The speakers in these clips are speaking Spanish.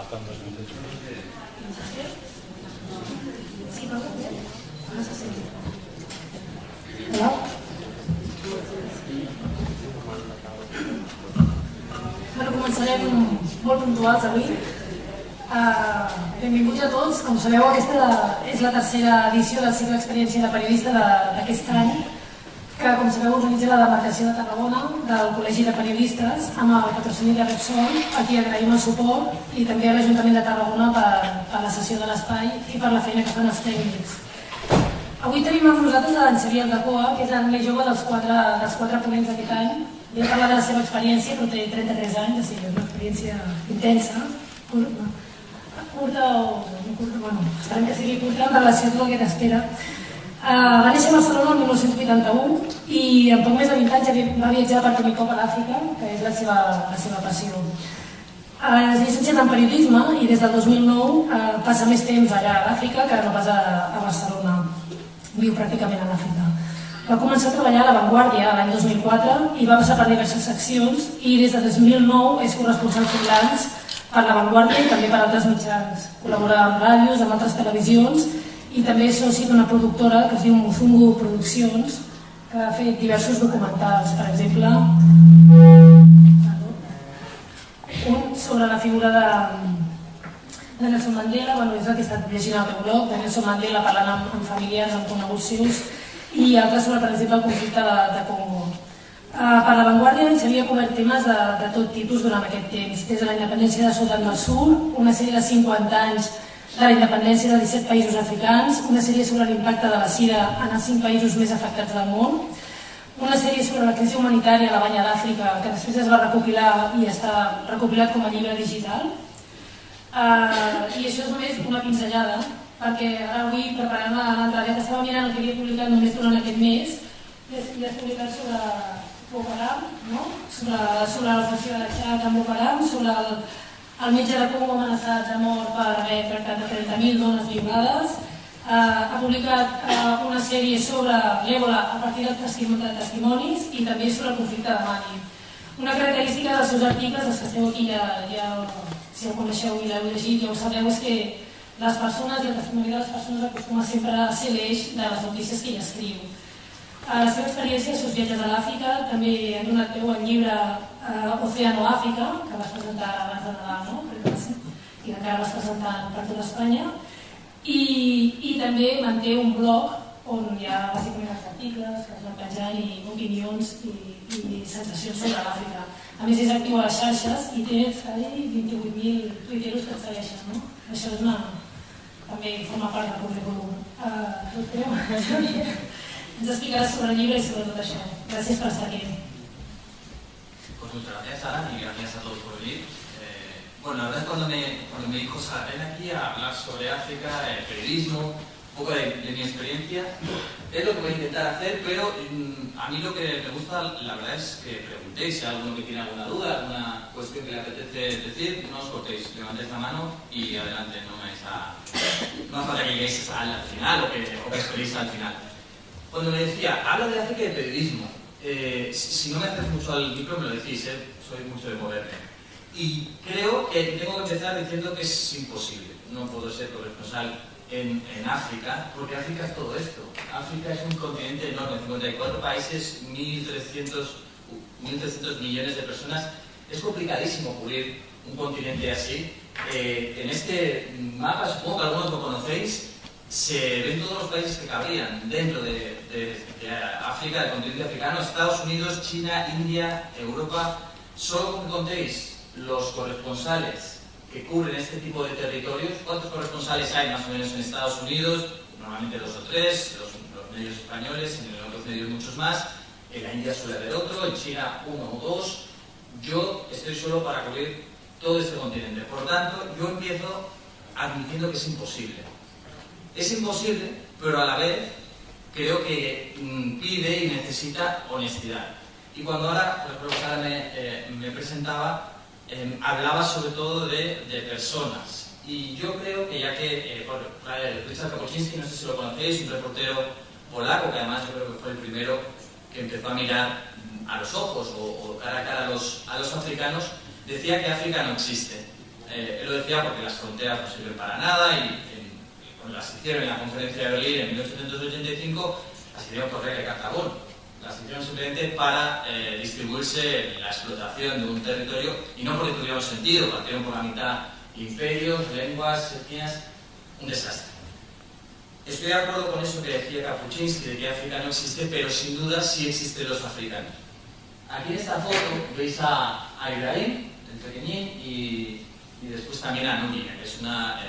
hasta en 2018. Hola. Començarem molt puntuals avui. Benvinguts a tots. Com sabeu, aquesta és la tercera edició del cicle Experiència de Periodista d'aquest any, que, com sabeu, organitza la demarcació de Tarragona del Col·legi de Periodistes amb el patrocini de Repsol, a qui agraïm el suport, i també a l'Ajuntament de Tarragona per la cessió de l'espai i per la feina que fan els tècnics. Avui tenim amb nosaltres en Xavier Aldacoa, que és el més jove dels quatre ponents d'aquest any. Ve a parlar de la seva experiència, però té 33 anys, o sigui, és una experiència intensa, curta o no curta, bueno, esperem que sigui curta en relació a tot el que t'espera. Va néixer a Barcelona el 1981 i en poc més de 20 anys va viatjar per primer cop a l'Àfrica, que és la seva passió. És llicenciat en periodisme i des del 2009 passa més temps allà a l'Àfrica que no pas a Barcelona. Viu pràcticament a l'Àfrica. Va començar a treballar a La Vanguardia l'any 2004 i va passar per diverses seccions i des de 2009 és corresponsal freelance per La Vanguardia i també per altres mitjans. Col·labora amb ràdios, amb altres televisions i també és soci d'una productora que es diu Muzungu Produccions, que ha fet diversos documentals, per exemple un sobre la figura de Nelson Mandela, és el que he estat llegint al teu blog, de Nelson Mandela parlant amb familiars, amb coneguts seus, i altres sobre, per exemple, el conflicte de Congo. Per La Vanguardia ens havia cobert temes de tot tipus durant aquest temps, des de la independència de Sudan del Sud, una sèrie de 50 anys de la independència de 17 països africans, una sèrie sobre l'impacte de la sida en els 5 països més afectats del món, una sèrie sobre la crisi humanitària a la Banya d'Àfrica, que després es va recopilar i està recopilat com a llibre digital. I això és només una pinzellada, perquè ara avui, preparant l'entrada, estava mirant el que havia publicat només durant aquest mes, i has publicat sobre Boko Haram, sobre l'ofensiva de Txad amb Boko Haram, sobre el metge de Congo amenaçat de mort per haver tractat de 30.000 dones violades. Ha publicat una sèrie sobre l'Ebola a partir de testimonis i també sobre el conflicte de Mali. Una característica dels seus articles, els que esteu aquí si el coneixeu i l'heu llegit, ja ho sabeu, és que les persones i el testimoni de les persones acostuma sempre a ser l'eix de les notícies que ell escriu. La seva experiència, els seus viatges a l'Àfrica, també han donat peu al llibre Oceano Àfrica, que vas presentar abans de Nadal, no? I encara vas presentant per tot Espanya. I també manté un blog on hi ha bàsicament els articles que es van penjant i opinions i sensacions sobre l'Àfrica. A més, és actiu a les xarxes i té 28.000 tuiteros que et segueixen, no? Això és també forma part del currículum. Tot teu, Xavier. Ens explicaràs sobre el llibre y sobre todo eso. Gracias por estar aquí. Pues muchas gracias, Sara, y gracias a todos por venir. Bueno, la verdad es que cuando me dijo Sara, ven aquí a hablar sobre África, periodismo, un poco de mi experiencia, es lo que voy a intentar hacer, pero a mí lo que me gusta, la verdad es que preguntéis si hay alguno que tiene alguna duda, alguna cuestión que le apetece decir, no os cortéis, levantéis la mano y adelante, no hace falta que lleguéis al final o que esperéis al final. Cuando me decía, habla de África y de periodismo, si no me haces mucho al micro me lo decís, soy mucho de moverme. Y creo que tengo que empezar diciendo que es imposible, no puedo ser corresponsal en África, porque África es todo esto. África es un continente enorme, 54 países, 1.300 millones de personas. Es complicadísimo cubrir un continente así. En este mapa, supongo que algunos lo conocéis, se ven todos los países que cabrían dentro de África, del continente africano, Estados Unidos, China, India, Europa. Solo que contéis los corresponsales que cubren este tipo de territorios. ¿Cuántos corresponsales hay más o menos en Estados Unidos? Normalmente 2 o 3, los medios españoles, en otros medios muchos más. En la India suele haber otro, en China 1 o 2. Yo estoy solo para cubrir todo este continente. Por lo tanto, yo empiezo admitiendo que es imposible. Es imposible, pero a la vez creo que pide y necesita honestidad. Y cuando ahora la profesora me presentaba, hablaba sobre todo de personas. Y yo creo que ya que Richard Kapuscinski, no sé si lo conocéis, un reportero polaco, que además yo creo que fue el primero que empezó a mirar a los ojos o cara a cara a los africanos, decía que África no existe. él lo decía porque las fronteras no sirven para nada y cuando las hicieron en la conferencia de Berlín en 1885, las hicieron por regla de Cartabón. Las hicieron simplemente para distribuirse la explotación de un territorio y no porque tuvieron sentido, partieron por la mitad imperios, lenguas, etnias, un desastre. Estoy de acuerdo con eso que decía Kapuscinski, de que África no existe, pero sin duda sí existen los africanos. Aquí en esta foto veis a Ibrahim, el pequeñín, y después también a Núñez, que es una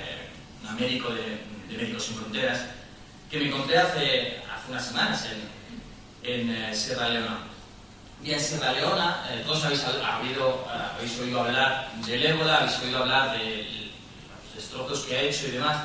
médico de Médicos Sin Fronteras, que me encontré hace unas semanas en Sierra Leona. Y en Sierra Leona, todos habéis oído hablar del ébola, habéis oído hablar de los destrozos que ha hecho y demás,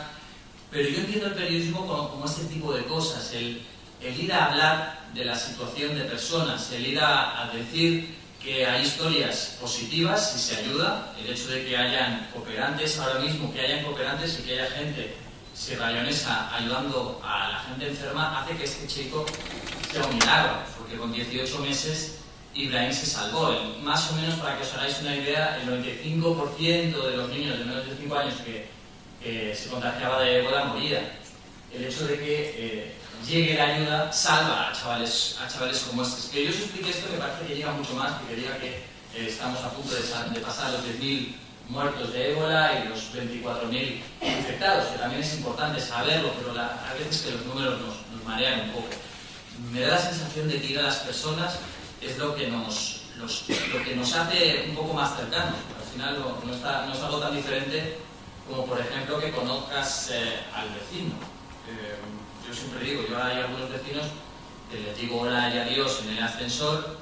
pero yo entiendo el periodismo como este tipo de cosas, el ir a hablar de la situación de personas, el ir a decir que hay historias positivas y se ayuda, el hecho de que hayan cooperantes ahora mismo, que hayan cooperantes y que haya gente sierraleonesa ayudando a la gente enferma, hace que este chico sea un milagro, porque con 18 meses Ibrahim se salvó. Más o menos, para que os hagáis una idea, el 95% de los niños de menos de 5 años que se contagiaba de ébola moría. El hecho de que llegue la ayuda salva a chavales como estos. Que yo os explique esto me parece que llega mucho más, que diga que estamos a punto de pasar los 10.000 muertos de ébola y los 24.000 infectados, que también es importante saberlo, pero a veces que los números nos marean un poco. Me da la sensación de que ir a las personas es lo que nos hace un poco más cercanos. Al final no es algo tan diferente como, por ejemplo, que conozcas al vecino. Yo siempre digo, yo hay algunos vecinos que les digo hola y adiós en el ascensor.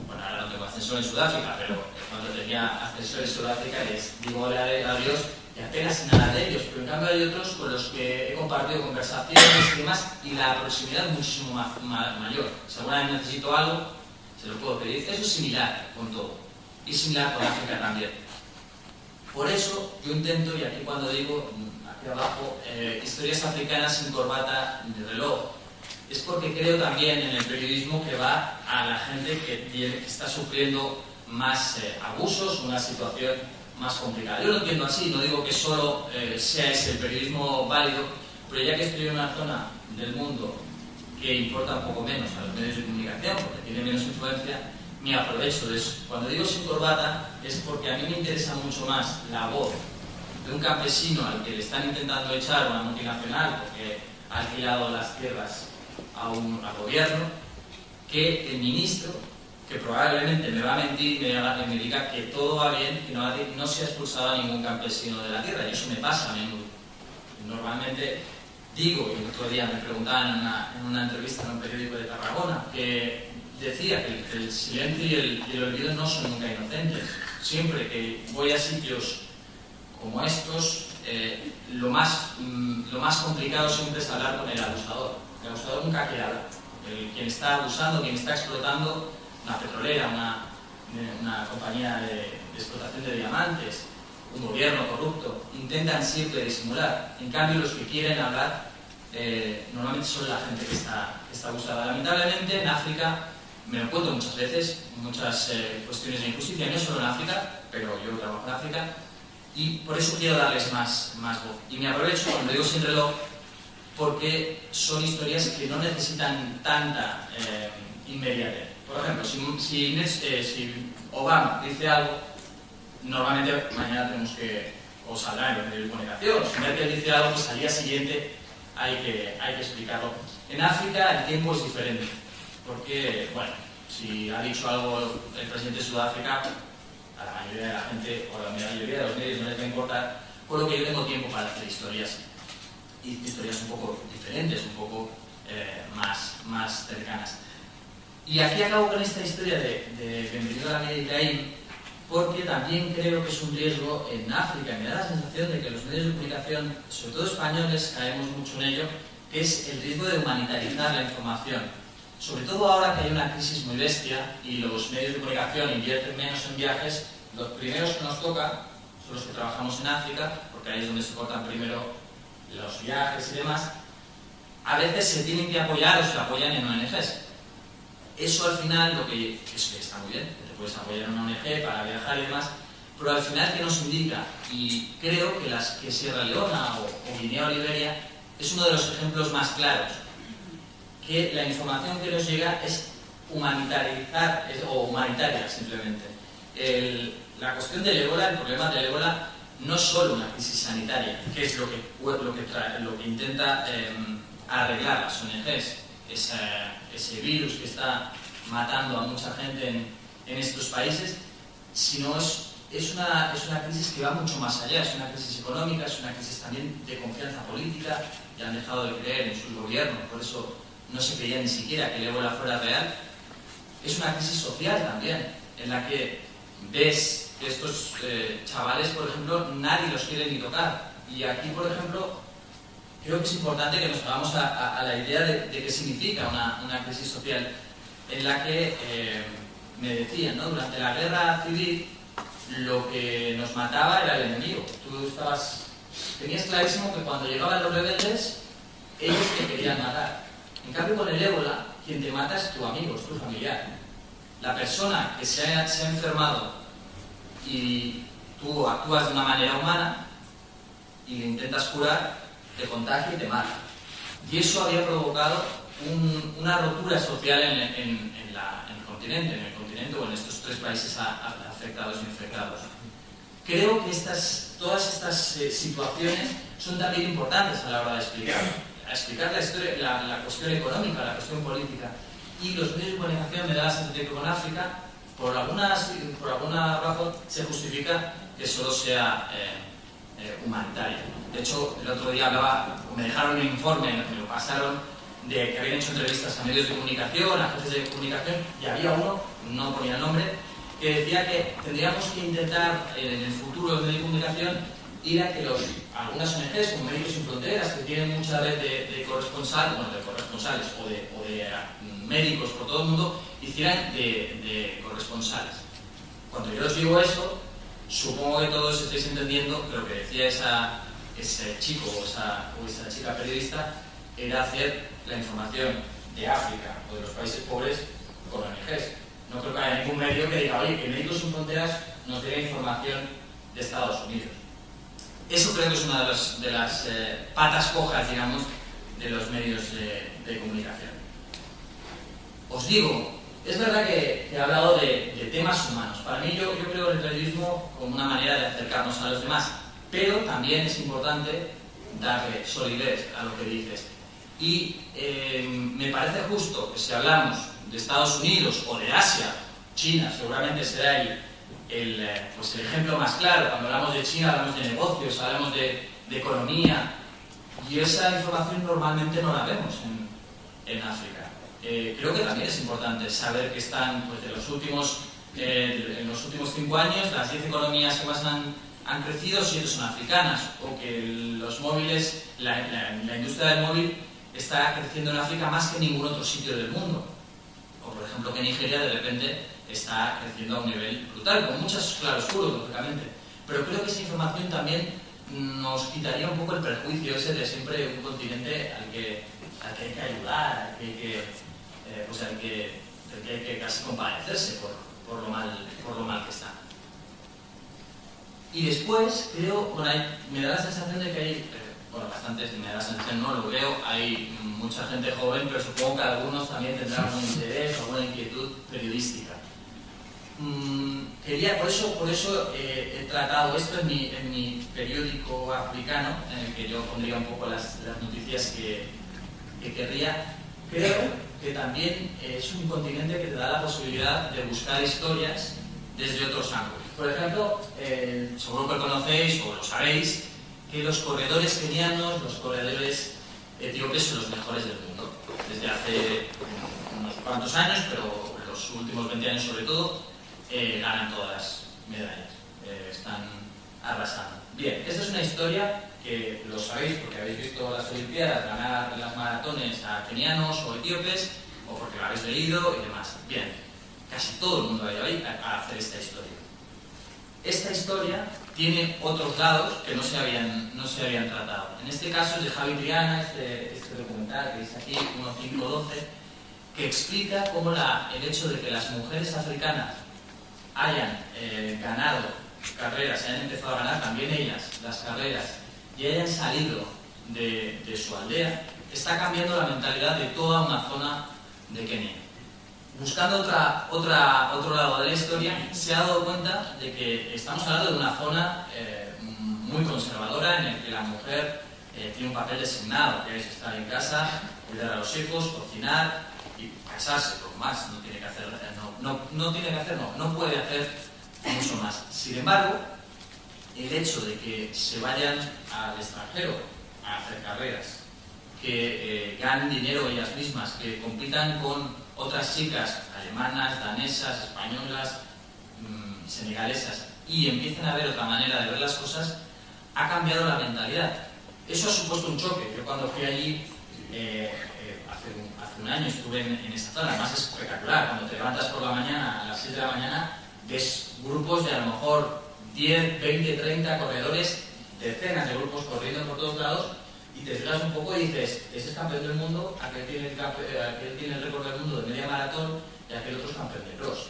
Bueno, ahora no tengo ascensor en Sudáfrica, pero cuando tenía ascensor en Sudáfrica les digo hola y adiós y apenas nada de ellos. Pero en cambio hay otros con los que he compartido conversaciones y demás, y la proximidad es muchísimo mayor. Si alguna vez necesito algo, se lo puedo pedir. Eso es similar con todo, y similar con África también. Por eso yo intento, y aquí cuando digo, aquí abajo, historias africanas sin corbata ni reloj, es porque creo también en el periodismo que va a la gente que está sufriendo más abusos, una situación más complicada. Yo lo entiendo así, no digo que solo sea ese el periodismo válido, pero ya que estoy en una zona del mundo que importa un poco menos a los medios de comunicación, porque tiene menos influencia, me aprovecho de eso. Cuando digo sin corbata es porque a mí me interesa mucho más la voz de un campesino al que le están intentando echar una multinacional porque ha alquilado las tierras al gobierno, que el ministro, que probablemente me va a mentir y me diga que todo va bien, que no se ha expulsado a ningún campesino de la tierra, y eso me pasa a menudo. Normalmente digo, y el otro día me preguntaban en una entrevista en un periódico de Tarragona, que decía que el silencio y el olvido no son nunca inocentes. Siempre que voy a sitios como estos, lo más complicado siempre es hablar con el abusador. El abusador nunca quiere hablar. Quien está abusando, quien está explotando, una petrolera, una compañía de explotación de diamantes, un gobierno corrupto, intentan siempre disimular. En cambio, los que quieren hablar normalmente son la gente que está abusada. Lamentablemente, en África, me lo encuentro muchas veces, muchas cuestiones de injusticia, no solo en África, pero yo trabajo en África, y por eso quiero darles más voz. Y me aprovecho, cuando digo sin reloj, porque son historias que no necesitan tanta inmediatez. Por ejemplo, si Obama dice algo, normalmente mañana tenemos que, o saldrá en los medios de comunicación, si Merkel dice algo, pues al día siguiente hay que explicarlo. En África el tiempo es diferente, porque, bueno, si ha dicho algo el presidente de Sudáfrica, a la mayoría de la gente, o a la mayoría de los medios no les va a importar, por lo que yo tengo tiempo para hacer historias, y historias un poco diferentes, un poco más cercanas. Y aquí acabo con esta historia de Bienvenido a la vida de Ibrahim, porque también creo que es un riesgo en África, y me da la sensación de que los medios de comunicación, sobre todo españoles, caemos mucho en ello, que es el riesgo de humanitarizar la información. Sobre todo ahora que hay una crisis muy bestia y los medios de comunicación invierten menos en viajes, los primeros que nos toca son los que trabajamos en África, porque ahí es donde se cortan primero los viajes y demás. A veces se tienen que apoyar o se apoyan en ONGs. Eso al final, lo que es que está muy bien, te puedes apoyar en una ONG para viajar y demás, pero al final, ¿qué nos indica? Y creo que Sierra Leona o Guinea o Liberia es uno de los ejemplos más claros, que la información que nos llega es humanitaria simplemente. La cuestión del ébola, el problema del ébola, no es solo una crisis sanitaria, que es lo que intenta arreglar las ONGs, ese virus que está matando a mucha gente en estos países, sino es una crisis que va mucho más allá, es una crisis económica, es una crisis también de confianza política, y han dejado de creer en sus gobiernos, por eso no se creía ni siquiera que el ébola fuera real. Es una crisis social también, en la que ves que estos chavales, por ejemplo, nadie los quiere ni tocar. Y aquí, por ejemplo, creo que es importante que nos hagamos a la idea de qué significa una crisis social, en la que me decían, ¿no? Durante la guerra civil lo que nos mataba era el enemigo. Tú tenías clarísimo que cuando llegaban los rebeldes, ellos te querían matar. En cambio, con el ébola, quien te mata es tu amigo, es tu familiar. La persona que se ha enfermado y tú actúas de una manera humana y le intentas curar, te contagia y te mata. Y eso había provocado una rotura social en el continente o en estos 3 países afectados y infectados. Creo que todas estas situaciones son también importantes a la hora de explicar la historia, la cuestión económica, la cuestión política. Y los medios de comunicación me da la sensación que con África, por alguna razón, se justifica que solo sea humanitaria. De hecho, el otro día me dejaron un informe, me lo pasaron, de que habían hecho entrevistas a medios de comunicación, a jefes de comunicación, y había uno, no ponía el nombre, que decía que tendríamos que intentar en el futuro los medios de comunicación ir a que algunas ONGs como Médicos Sin Fronteras, que tienen mucha red de corresponsales o de médicos por todo el mundo, hicieran de corresponsales. Cuando yo os digo eso, supongo que todos estáis entendiendo que lo que decía ese chico o esa chica periodista era hacer la información de África o de los países pobres con ONGs. No creo que haya ningún medio que diga, oye, que Médicos Sin Fronteras nos dé información de Estados Unidos. Eso creo que es una de las patas cojas, digamos, de los medios de comunicación. Os digo, es verdad que he hablado de temas humanos. Para mí yo creo en el periodismo como una manera de acercarnos a los demás, pero también es importante darle solidez a lo que dices. Y me parece justo que si hablamos de Estados Unidos o de Asia, China seguramente será el ejemplo más claro. Cuando hablamos de China hablamos de negocios, hablamos de economía, y esa información normalmente no la vemos en África. Creo que también es importante saber que están, pues, en los últimos 5 años, las 10 economías que más han crecido, 7 son africanas, o que los móviles, la industria del móvil está creciendo en África más que en ningún otro sitio del mundo. O, por ejemplo, que Nigeria de repente está creciendo a un nivel brutal, con muchos claroscuros, lógicamente. Pero creo que esa información también nos quitaría un poco el perjuicio ese de siempre un continente al que hay que ayudar, al que hay que casi compadecerse por lo mal que está. Y después, creo, me da la sensación de que hay, bastantes, me da la sensación, no lo creo, hay mucha gente joven, pero supongo que algunos también tendrán un interés o alguna inquietud periodística. Por eso he tratado esto en mi periódico africano, en el que yo pondría un poco las noticias que querría. Creo que también es un continente que te da la posibilidad de buscar historias desde otros ángulos. Por ejemplo, seguro que conocéis o lo sabéis, que los corredores kenianos, los corredores etíopes son los mejores del mundo. Desde hace unos cuantos años, pero los últimos 20 años sobre todo, ganan todas las medallas. Están arrasando. Bien, esta es una historia que lo sabéis porque habéis visto las Olimpiadas ganar las maratones a kenianos o etíopes, o porque lo habéis leído y demás. Bien, casi todo el mundo ha ido ahí a hacer esta historia. Esta historia tiene otros lados que no se habían tratado. En este caso es de Javi Triana, este documental que dice aquí, 1512, que explica cómo el hecho de que las mujeres africanas hayan ganado carreras, hayan empezado a ganar también ellas las carreras y hayan salido de su aldea, está cambiando la mentalidad de toda una zona de Kenia. Buscando otro lado de la historia, se ha dado cuenta de que estamos hablando de una zona muy conservadora en la que la mujer tiene un papel designado, que es estar en casa, cuidar a los hijos, cocinar y casarse, poco más. No tiene que hacer, no puede hacer mucho más. Sin embargo, el hecho de que se vayan al extranjero a hacer carreras, que ganen dinero ellas mismas, que compitan con otras chicas alemanas, danesas, españolas, senegalesas, y empiecen a ver otra manera de ver las cosas, ha cambiado la mentalidad. Eso ha supuesto un choque. Yo cuando fui allí hace un año estuve en esta zona, además es espectacular. Cuando te levantas por la mañana, a las 6 de la mañana, ves grupos de a lo mejor 10, 20, 30 corredores, decenas de grupos corriendo por todos lados, y te fijas un poco y dices, ese es campeón del mundo, aquel tiene el récord del mundo de media maratón y aquel otro es campeón de cross.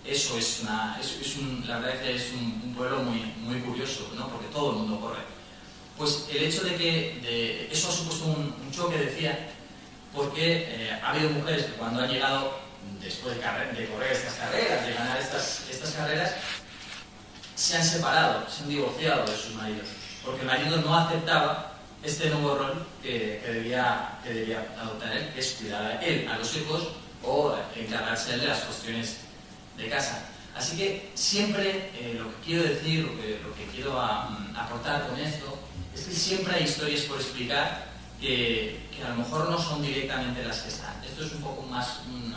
Eso es la verdad es que es un pueblo muy curioso, ¿no? Porque todo el mundo corre. Pues el hecho de que eso ha supuesto un choque, decía, porque ha habido mujeres que cuando han llegado, después de correr estas carreras, de ganar estas carreras, se han separado, se han divorciado de sus maridos, porque el marido no aceptaba este nuevo rol que debía adoptar él, que es cuidar a los hijos o encargarse él de las cuestiones de casa. Así que siempre lo que quiero decir, lo que quiero aportar con esto, es que siempre hay historias por explicar que a lo mejor no son directamente las que están. Esto es un poco más un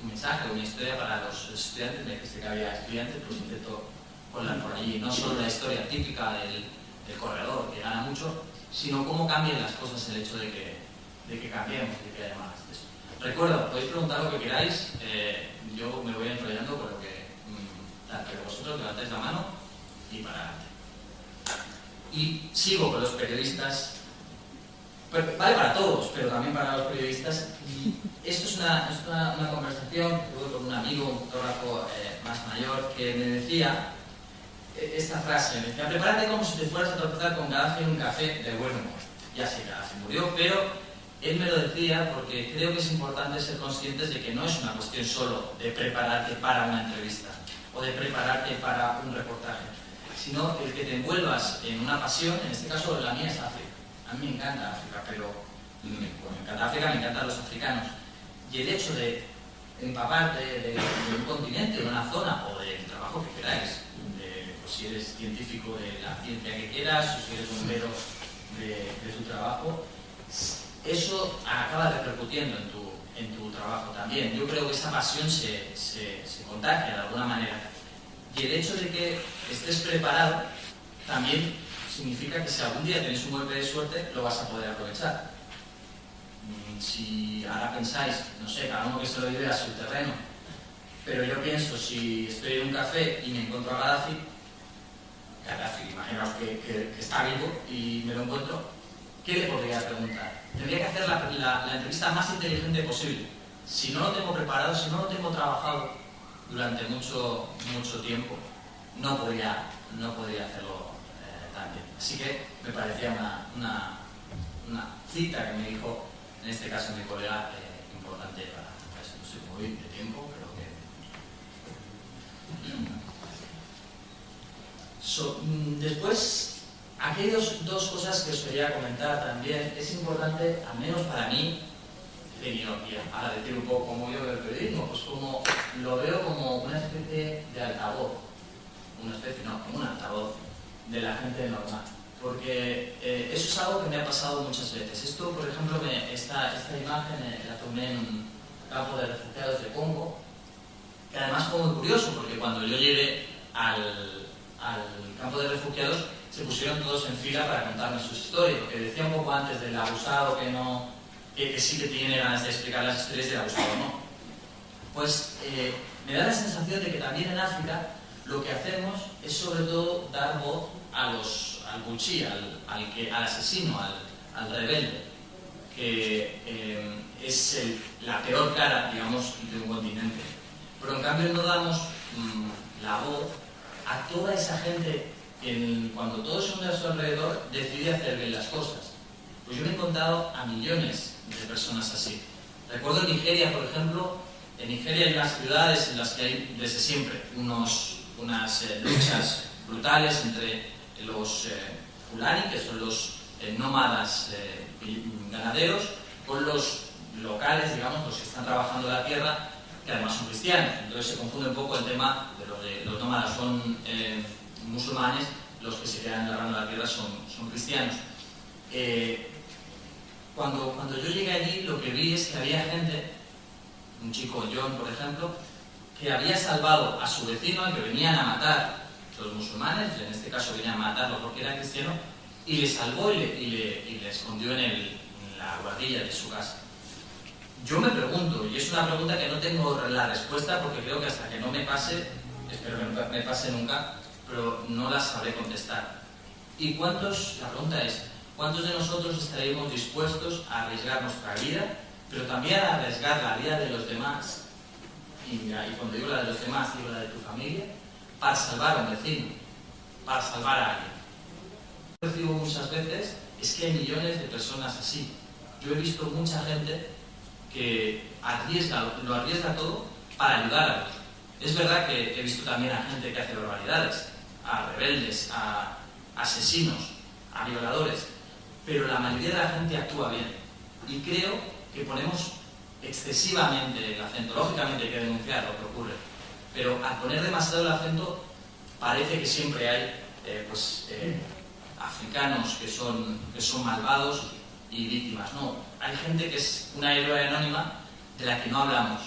mensaje, una historia para los estudiantes, me dijiste que había estudiantes, pues intento colar por allí. No solo la historia típica del corredor que gana mucho, sino cómo cambian las cosas, el hecho de que cambiemos, de que haya más. Recuerdo, podéis preguntar lo que queráis, yo me voy enrollando con lo que tal, pero vosotros levantáis la mano y para adelante. Y sigo con los periodistas, vale para todos, pero también para los periodistas. Y esto es una conversación que tuve con un amigo, un fotógrafo más mayor, que me decía esta frase, me decía, prepárate como si te fueras a tropezar con Gaddafi en un café de buen humor. Ya sé, Gaddafi murió, pero él me lo decía porque creo que es importante ser conscientes de que no es una cuestión solo de prepararte para una entrevista o de prepararte para un reportaje, sino el que te envuelvas en una pasión. En este caso la mía es África. A mí me encanta África, pero me encanta África, me encantan los africanos. Y el hecho de empaparte de un continente, de una zona o del trabajo que queráis, pues si eres científico de la ciencia que quieras o si eres bombero de tu trabajo, eso acaba repercutiendo en tu trabajo también. Yo creo que esa pasión se contagia de alguna manera. Y el hecho de que estés preparado también significa que si algún día tenéis un golpe de suerte, lo vas a poder aprovechar. Si ahora pensáis, no sé, cada uno que se lo vive a su terreno, pero yo pienso, si estoy en un café y me encuentro a Gaddafi, imaginaos que está vivo y me lo encuentro, ¿qué le podría preguntar? Tendría que hacer la entrevista más inteligente posible. Si no lo tengo preparado, si no lo tengo trabajado durante mucho tiempo, no podría hacerlo tan bien. Así que me parecía una cita que me dijo, en este caso mi colega, importante para eso. No sé muy de tiempo, pero que... después, aquí hay dos cosas que os quería comentar también. Es importante, al menos para mí, y ahora decir un poco cómo yo veo el periodismo, pues como lo veo como una especie de altavoz, como un altavoz de la gente normal, porque eso es algo que me ha pasado muchas veces. Esto, por ejemplo, esta imagen la tomé en un campo de refugiados de Congo, que además fue muy curioso, porque cuando yo llegué al campo de refugiados se pusieron todos en fila para contarme sus historias, porque decía un poco antes del abusado que sí que tiene ganas de explicar las historias del abusado, ¿no? Pues me da la sensación de que también en África lo que hacemos es sobre todo dar voz al buchi, al asesino, al rebelde, que es la peor cara, digamos, de un continente. Pero en cambio no damos la voz a toda esa gente que cuando todos son de a su alrededor decide hacer bien las cosas. Pues yo me he encontrado a millones de personas así. Recuerdo en Nigeria, por ejemplo, en Nigeria hay unas ciudades en las que hay desde siempre unas luchas brutales entre los fulani, que son los nómadas ganaderos, con los locales, digamos, los que están trabajando la tierra, que además son cristianos. Entonces se confunde un poco el tema de los nómadas son musulmanes, los que se quedan labrando la tierra son cristianos. Cuando yo llegué allí, lo que vi es que había gente, un chico John, por ejemplo, que había salvado a su vecino, al que venían a matar los musulmanes, en este caso venían a matarlo porque era cristiano, y le salvó y le escondió en la guardilla de su casa. Yo me pregunto, y es una pregunta que no tengo la respuesta porque creo que hasta que no me pase, espero que no me pase nunca, pero no la sabré contestar. ¿Y la pregunta es, ¿cuántos de nosotros estaríamos dispuestos a arriesgar nuestra vida, pero también a arriesgar la vida de los demás? Y cuando digo la de los demás, digo la de tu familia, para salvar a un vecino, para salvar a alguien. Lo que percibo muchas veces es que hay millones de personas así. Yo he visto mucha gente que lo arriesga todo para ayudar a otros. Es verdad que he visto también a gente que hace barbaridades, a rebeldes, a asesinos, a violadores, pero la mayoría de la gente actúa bien. Y creo que ponemos excesivamente el acento. Lógicamente hay que denunciar lo que ocurre, pero al poner demasiado el acento parece que siempre hay africanos que son malvados y víctimas. No, hay gente que es una héroe anónima de la que no hablamos,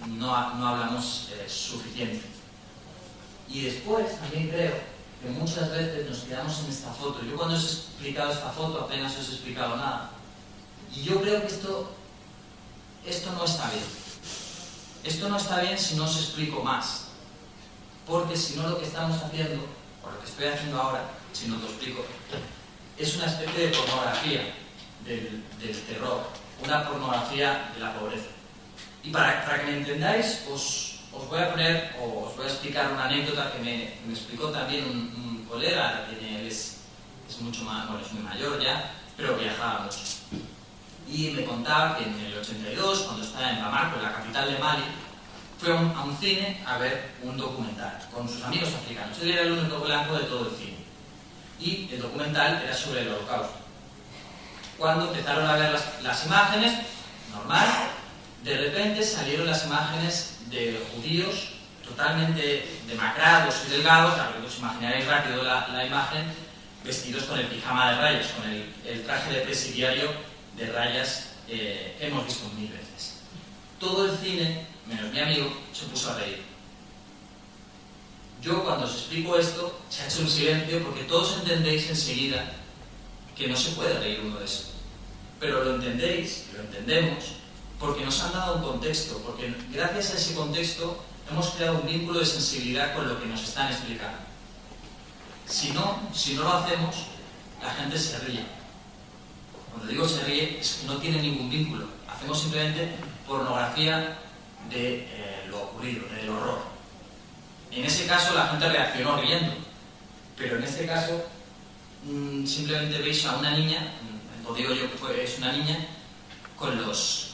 no hablamos suficiente. Y después también creo que muchas veces nos quedamos en esta foto. Yo cuando os he explicado esta foto apenas os he explicado nada. Y yo creo que esto no está bien. Esto no está bien si no os explico más. Porque si no, lo que estamos haciendo, o lo que estoy haciendo ahora, si no te lo explico, es una especie de pornografía del terror, una pornografía de la pobreza. Y para que me entendáis, os voy a explicar una anécdota que me explicó también un colega, que es mucho más, bueno, es muy mayor ya, pero viajábamos. Y me contaba que en el 82, cuando estaba en Bamako, en la capital de Mali, fue a un cine a ver un documental con sus amigos africanos. Él era el único blanco de todo el cine. Y el documental era sobre el Holocausto. Cuando empezaron a ver las imágenes, normal, de repente salieron las imágenes de judíos totalmente demacrados y delgados, a ver, os imaginaréis rápido la imagen, vestidos con el pijama de rayas, con el traje de presidiario de rayas que hemos visto 1000 veces. Todo el cine, menos mi amigo, se puso a reír. Yo cuando os explico esto, se ha hecho un silencio porque todos entendéis enseguida que no se puede reír uno de eso. Pero lo entendéis, lo entendemos, porque nos han dado un contexto, porque gracias a ese contexto hemos creado un vínculo de sensibilidad con lo que nos están explicando. Si no lo hacemos, la gente se ríe. Cuando digo se ríe, es que no tiene ningún vínculo. Hacemos simplemente pornografía de lo ocurrido, del horror. En ese caso la gente reaccionó riendo, pero en este caso simplemente veis a una niña, os digo yo que es una niña, con los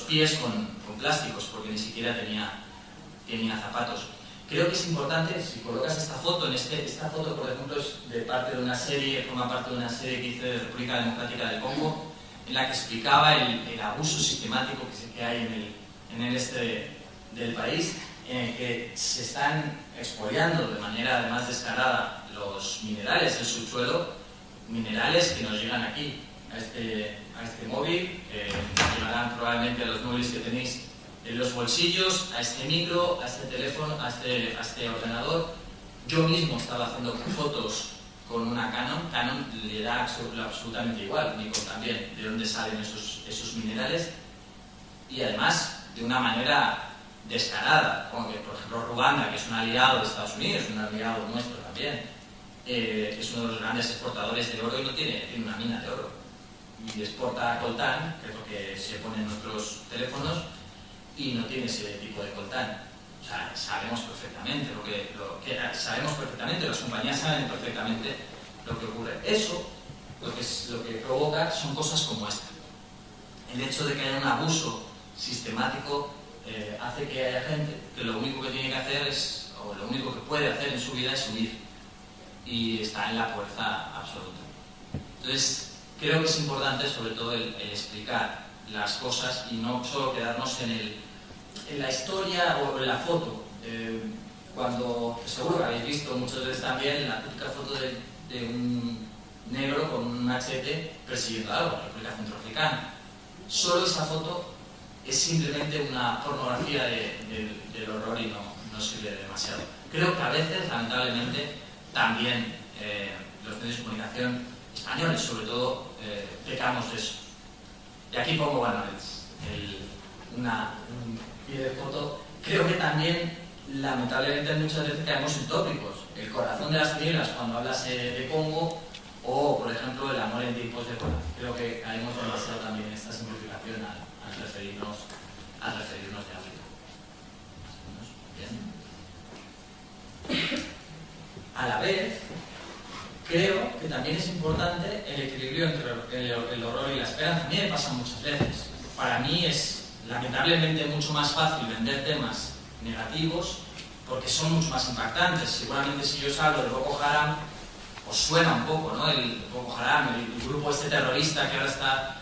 pies con plásticos, porque ni siquiera tenía zapatos. Creo que es importante, si colocas esta foto, esta foto por ejemplo es de parte de una serie, forma parte de una serie que hice de República Democrática del Congo, en la que explicaba el abuso sistemático que hay en el este del país, en el que se están expoliando de manera además descarada los minerales del subsuelo, minerales que nos llegan aquí, a este móvil, llegarán probablemente a los móviles que tenéis en los bolsillos, a este micro, a este teléfono, a este ordenador. Yo mismo estaba haciendo fotos con una Canon le da absolutamente igual, Nikon también, de dónde salen esos minerales, y además de una manera descarada, como que por ejemplo Ruanda, que es un aliado de Estados Unidos, un aliado nuestro también, es uno de los grandes exportadores de oro y no tiene una mina de oro, y exporta coltán, que es lo que se pone en nuestros teléfonos, y no tiene ese tipo de coltán. O sea, sabemos perfectamente sabemos perfectamente, las compañías saben perfectamente lo que ocurre. Eso, lo que provoca son cosas como esta. El hecho de que haya un abuso sistemático hace que haya gente que lo único que tiene que hacer es, o lo único que puede hacer en su vida es huir, y está en la fuerza absoluta. Entonces, creo que es importante sobre todo el explicar las cosas y no solo quedarnos en la historia o en la foto. Cuando, seguro que habéis visto muchas veces también la típica foto de un negro con un machete persiguiendo algo, en la República Centroafricana. Solo esa foto es simplemente una pornografía del horror y no sirve de demasiado. Creo que a veces, lamentablemente, también los medios de comunicación españoles, sobre todo, pecamos de eso. Y aquí pongo, bueno, un pie de foto. Creo que también, lamentablemente, muchas veces caemos en tópicos. El corazón de las tinieblas cuando hablas de Congo, o, por ejemplo, el amor en tiempos de paz. Creo que caemos demasiado también en esta simplificación al referirnos de África. Bien. A la vez, creo que también es importante el equilibrio entre el horror y la esperanza. A mí me pasa muchas veces. Para mí es, lamentablemente, mucho más fácil vender temas negativos porque son mucho más impactantes. Seguramente si yo os hablo de Boko Haram, os suena un poco, ¿no? El Boko Haram, el grupo este terrorista que ahora está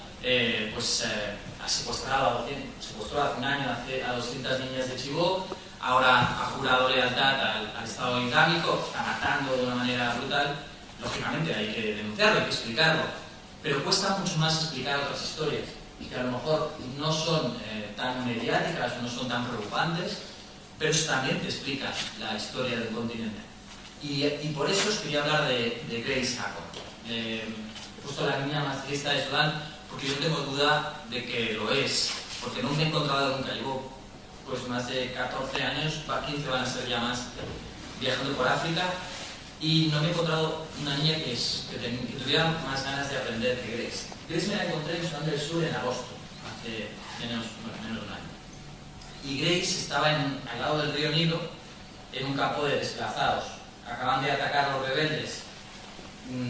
ha secuestró hace un año a 200 niñas de Chibok, ahora ha jurado lealtad al Estado Islámico, está matando de una manera brutal. Lógicamente hay que denunciarlo, hay que explicarlo, pero cuesta mucho más explicar otras historias y que a lo mejor no son tan mediáticas, no son tan preocupantes, pero eso también te explica la historia del continente. Y por eso os quería hablar de Grace Hacon. He puesto la niña más triste de Sudán porque yo no tengo duda de que lo es, porque no me he encontrado nunca. Llevo pues más de 14 años, 15 van a ser ya más, viajando por África, y no me he encontrado una niña que tuviera más ganas de aprender que Grace. Grace me la encontré en Sudán del Sur en agosto, hace menos de un año. Y Grace estaba al lado del río Nilo, en un campo de desplazados. Acaban de atacar los rebeldes.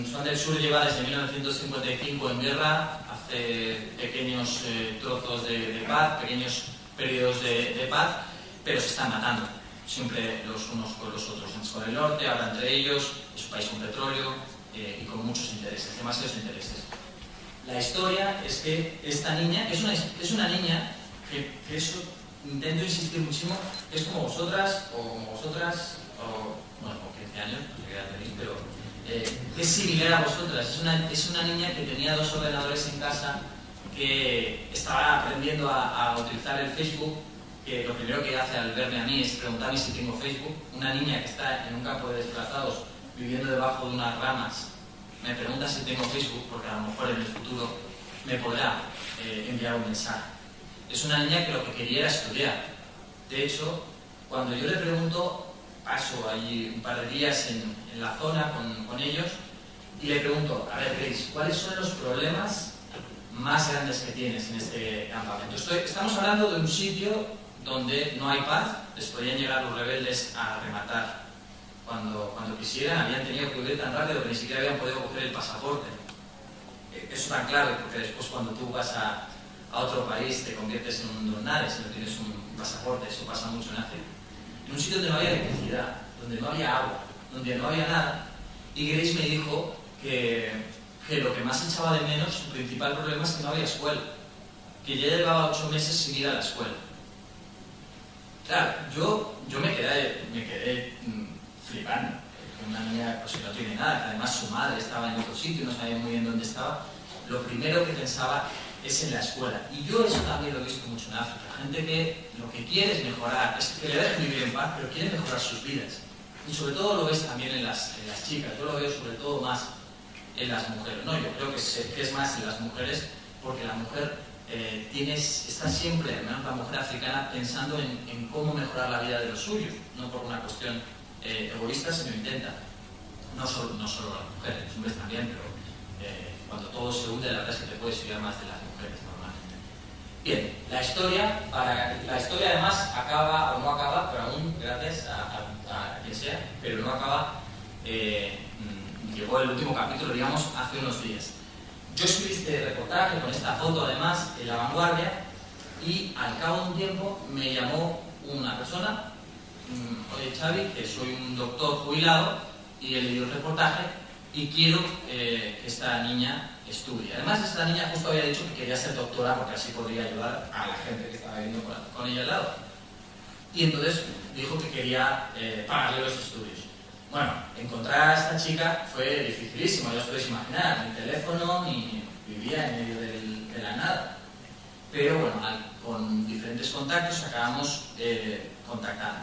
Sudán del Sur lleva desde 1955 en guerra, hace pequeños trozos de paz, pequeños periodos de paz, pero se están matando, siempre los unos con los otros. Antes con el norte, ahora entre ellos, es un país con petróleo y con muchos intereses, demasiados intereses. La historia es que esta niña, es una niña que eso, intento insistir muchísimo, es como vosotras, o bueno, con 15 años, no sé qué edad tenéis, pero es similar a vosotras. Es una niña que tenía 2 ordenadores en casa, que estaba aprendiendo a utilizar el Facebook, que lo primero que hace al verme a mí es preguntarme si tengo Facebook. Una niña que está en un campo de desplazados, viviendo debajo de unas ramas, me pregunta si tengo Facebook, porque a lo mejor en el futuro me podrá enviar un mensaje. Es una niña que lo que quería era estudiar. De hecho, cuando yo le pregunto, paso allí un par de días en la zona con ellos y le pregunto, a ver, Grace, ¿cuáles son los problemas más grandes que tienes en este campamento? Estamos hablando de un sitio donde no hay paz, les podían llegar los rebeldes a rematar cuando quisieran, habían tenido que huir tan rápido que ni siquiera habían podido coger el pasaporte. Eso tan claro, porque después cuando tú vas a otro país te conviertes en un donade si no tienes un pasaporte. Eso pasa mucho en África. En un sitio donde no había electricidad, donde no había agua, donde no había nada, y Grace me dijo que lo que más echaba de menos, su principal problema es que no había escuela, que ya llevaba 8 meses sin ir a la escuela. Claro, yo me quedé flipando. Una niña pues, que no tiene nada, que además su madre estaba en otro sitio y no sabía muy bien dónde estaba. Lo primero que pensaba es en la escuela. Y yo eso también lo he visto mucho en África. Gente que lo que quiere es mejorar, es que le dejen vivir en paz, pero quiere mejorar sus vidas. Y sobre todo lo ves también en las chicas. Yo lo veo sobre todo más en las mujeres. No, yo creo que es más en las mujeres, porque la mujer está siempre, al menos la mujer africana, pensando en cómo mejorar la vida de los suyos, no por una cuestión egoísta, sino intenta. No solo las mujeres, los hombres también, pero cuando todo se hunde, la verdad es que te puedes fiar más de las mujeres normalmente. Bien, la historia además acaba, o no acaba, pero aún gracias a quien sea, pero no acaba, llegó el último capítulo, digamos, hace unos días. Yo escribí este reportaje con esta foto además en La Vanguardia y al cabo de un tiempo me llamó una persona, oye Xavi, que soy un doctor jubilado y he leído el reportaje y quiero que esta niña estudie. Además, esta niña justo había dicho que quería ser doctora porque así podría ayudar a la gente que estaba viviendo con ella al lado. Y entonces dijo que quería pagarle los estudios. Bueno, encontrar a esta chica fue dificilísimo, ya os podéis imaginar, ni teléfono, ni vivía en medio de la nada. Pero bueno, con diferentes contactos acabamos contactando.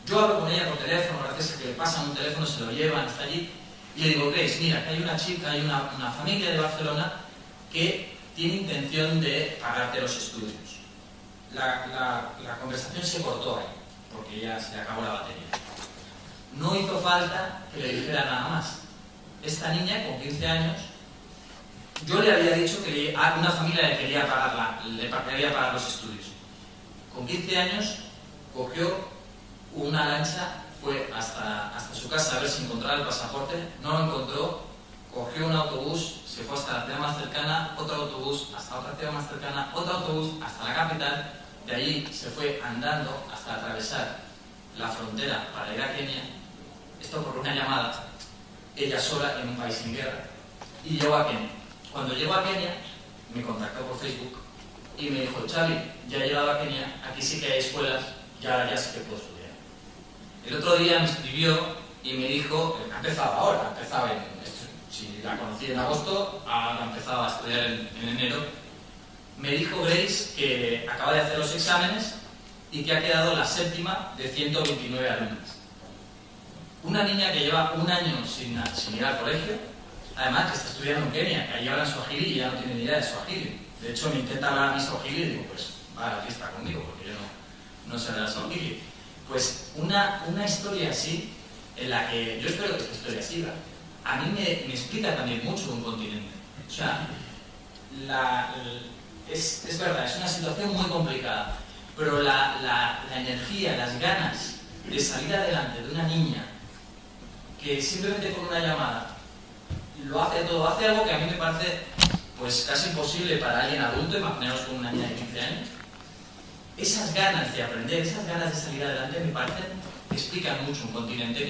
Yo hablo con ella por teléfono, gracias a que le pasan un teléfono, se lo llevan hasta allí, y le digo, Grace, mira, que hay una chica, hay una familia de Barcelona que tiene intención de pagarte los estudios. La conversación se cortó ahí, porque ya se le acabó la batería. No hizo falta que le dijera nada más. Esta niña, con 15 años, yo le había dicho que una familia le quería pagar los estudios. Con 15 años, cogió una lancha, fue hasta su casa a ver si encontraba el pasaporte, no lo encontró, cogió un autobús, se fue hasta la ciudad más cercana, otro autobús hasta otra ciudad más cercana, otro autobús hasta la capital, de allí se fue andando hasta atravesar la frontera para ir a Kenia. Esto por una llamada, ella sola en un país en guerra, y llegó a Kenia. Cuando llegó a Kenia, me contactó por Facebook y me dijo, Xavi, ya he llegado a Kenia, aquí sí que hay escuelas, ya sí que puedo estudiar. El otro día me escribió y me dijo, ha empezado ahora, si la conocí en agosto, ahora empezaba a estudiar en enero. Me dijo Grace que acaba de hacer los exámenes y que ha quedado la séptima de 129 alumnas. Una niña que lleva un año sin ir al colegio, además que está estudiando en Kenia, que allí hablan swahili y ya no tiene ni idea de swahili. De hecho, me intenta hablar a mi swahili y digo, pues va a la fiesta conmigo, porque yo no sé hablar swahili. Pues una historia así, en la que yo espero que esta historia siga, a mí me explica también mucho un continente. O sea, es verdad, es una situación muy complicada, pero la energía, las ganas de salir adelante de una niña que simplemente con una llamada lo hace todo, hace algo que a mí me parece pues casi imposible para alguien adulto, imaginaos con una niña de 15 años. Esas ganas de aprender, esas ganas de salir adelante me parecen que explican mucho un continente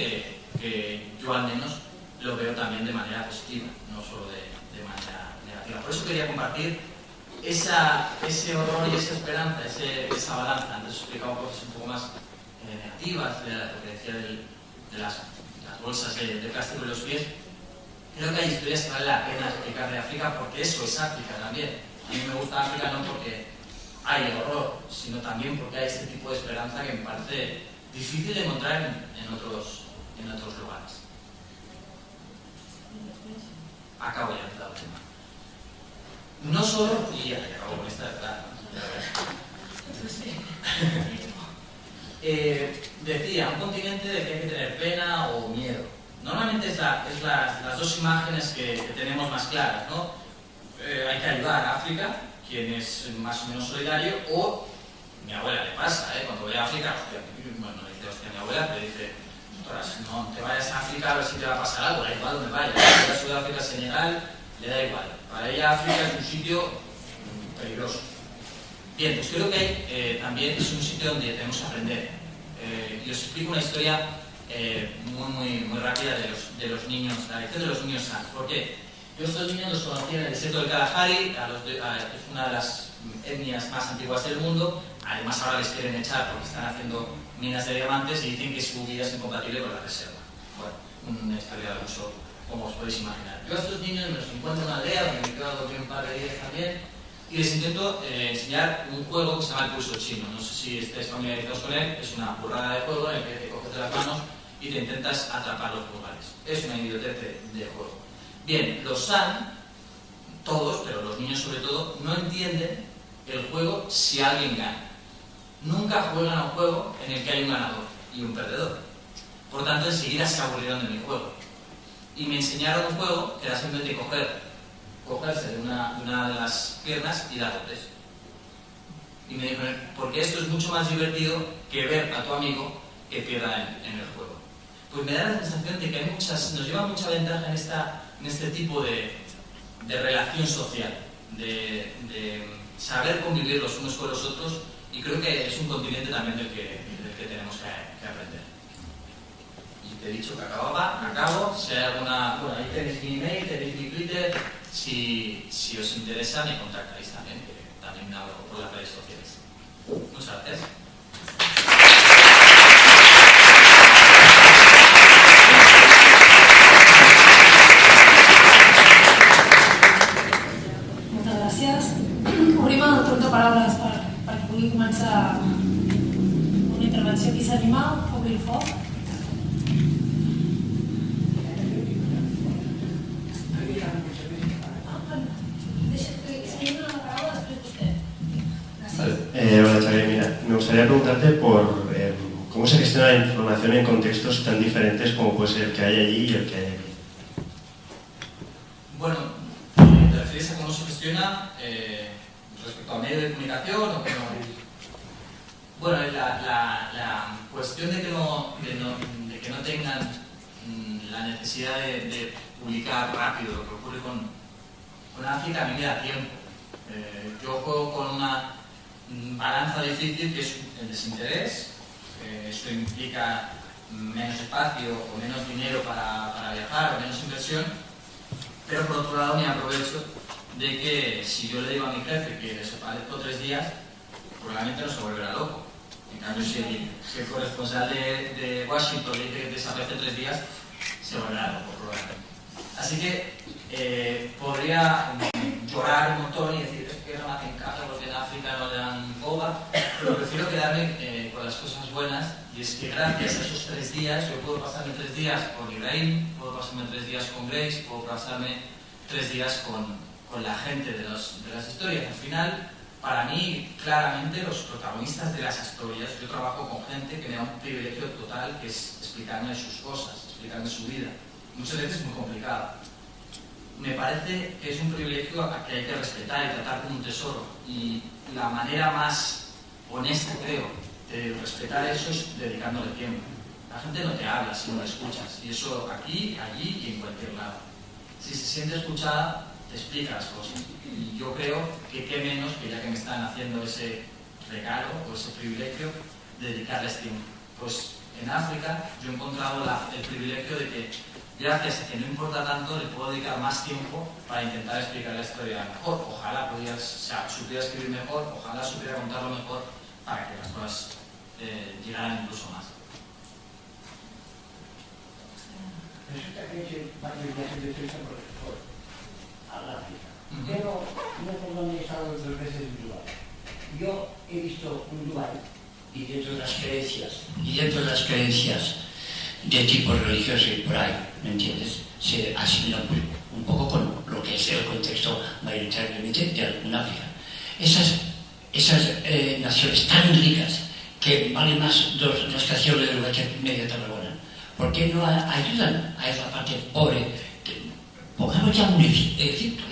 que yo al menos lo veo también de manera positiva, no solo de manera negativa. Por eso quería compartir ese horror y esa esperanza, esa balanza. Antes os he explicado cosas un poco más negativas, de lo que decía de las bolsas de plástico en los pies. Creo que hay historias que vale la pena explicar de África porque eso es África también. A mí me gusta África no porque hay horror, sino también porque hay este tipo de esperanza que me parece difícil de encontrar en otros lugares. Acabo ya el tema. No solo, y ya acabo con esta verdad. Decía, un continente de que hay que tener pena o miedo. Normalmente es las dos imágenes que tenemos más claras, ¿no? Hay que ayudar a África, quien es más o menos solidario, o mi abuela le pasa, cuando voy a África, mi abuela te dice, no te vayas a África a ver si te va a pasar algo, da igual donde vayas, si vas a Sudáfrica, Senegal, le da igual. Para ella África es un sitio peligroso. Bien, pues creo que también es un sitio donde tenemos que aprender. Y os explico una historia muy rápida de los niños, la lección de los niños sanos. ¿Por qué? Yo estos niños los conocí en el desierto del Kalahari, es una de las etnias más antiguas del mundo. Además ahora les quieren echar porque están haciendo minas de diamantes y dicen que su vida es incompatible con la reserva. Bueno, una historia de abuso, como os podéis imaginar. Yo a estos niños me los encuentro en una aldea donde me quedo a dormir un par de días también y les intento enseñar un juego que se llama el pulso chino. No sé si estáis familiarizados con él, es una burrada de juego en el que te coges de las manos y te intentas atrapar los pulgares. Es una idiotez de juego. Bien, los San, todos, pero los niños sobre todo, no entienden el juego si alguien gana. Nunca juegan a un juego en el que hay un ganador y un perdedor. Por tanto, enseguida se aburrieron de mi juego. Y me enseñaron un juego que era simplemente cogerse de una de las piernas y dar tres. Y me dijo, porque esto es mucho más divertido que ver a tu amigo que pierda en el juego. Pues me da la sensación de que nos lleva mucha ventaja en este tipo de relación social, de saber convivir los unos con los otros, y creo que es un continente también del que tenemos que aprender. Y te he dicho que acabo, si hay alguna... Bueno, ahí tenéis mi email, tenéis mi Twitter, si os interesa me contactáis también, que también hablo por las redes sociales. Muchas gracias. Moltes gràcies. Obrim el torn de paraules perquè pugui començar una intervenció. Qui s'anima a obrir el foc? Hola Xavier, mira, me gustaría preguntarte por cómo se gestiona la información en contextos tan diferentes como puede ser el que hay allí y el que hay aquí. Bueno, ¿te refieres a cómo se gestiona respecto a medios de comunicación o cómo? Bueno, la cuestión de que no tengan la necesidad de publicar rápido lo que ocurre con África, a mí me da tiempo. Yo juego con una balanza difícil que es el desinterés. Esto implica menos espacio o menos dinero para viajar o menos inversión, pero por otro lado me aprovecho de que si yo le digo a mi jefe que desaparezco 3 días, probablemente no se volverá loco. En cambio, si el corresponsal de Washington le dice que desaparece 3 días, se volverá loco probablemente. Así que podría llorar un montón y decir es que no me hacen caso porque en África no le dan boba, pero prefiero quedarme con las cosas buenas, y es que gracias a esos 3 días yo puedo pasarme 3 días con Ibrahim, puedo pasarme 3 días con Grace, puedo pasarme 3 días con la gente de las historias. Al final, para mí, claramente, los protagonistas de las historias, yo trabajo con gente que me da un privilegio total, que es explicarme sus cosas, explicarme su vida. Muchas veces es muy complicado. Me parece que es un privilegio que hay que respetar y tratar como un tesoro. Y la manera más honesta, creo, de respetar eso es dedicándole tiempo. La gente no te habla si no la escuchas. Y eso aquí, allí y en cualquier lado. Si se siente escuchada, te explica las cosas. Y yo creo que qué menos que ya que me están haciendo ese regalo o ese privilegio, dedicarles tiempo. Pues en África yo he encontrado el privilegio de que gracias a que no importa tanto, le puedo dedicar más tiempo para intentar explicar la historia mejor. Ojalá supiera escribir mejor, ojalá supiera contarlo mejor para que las cosas llegaran incluso más. Resulta que he hecho varios viajes de turista a África, pero no por donde he estado 2 veces en Dubái. Yo he visto un Dubái y dentro de las creencias de tipo religioso y por ahí, ¿me entiendes? Se asimila un poco con lo que es el contexto mayoritariamente de África. Esas naciones tan ricas que valen más 2 estaciones de Uruguay que media Tarragona, ¿por qué no ayudan a esa parte pobre? Pongamos ya un Egipto,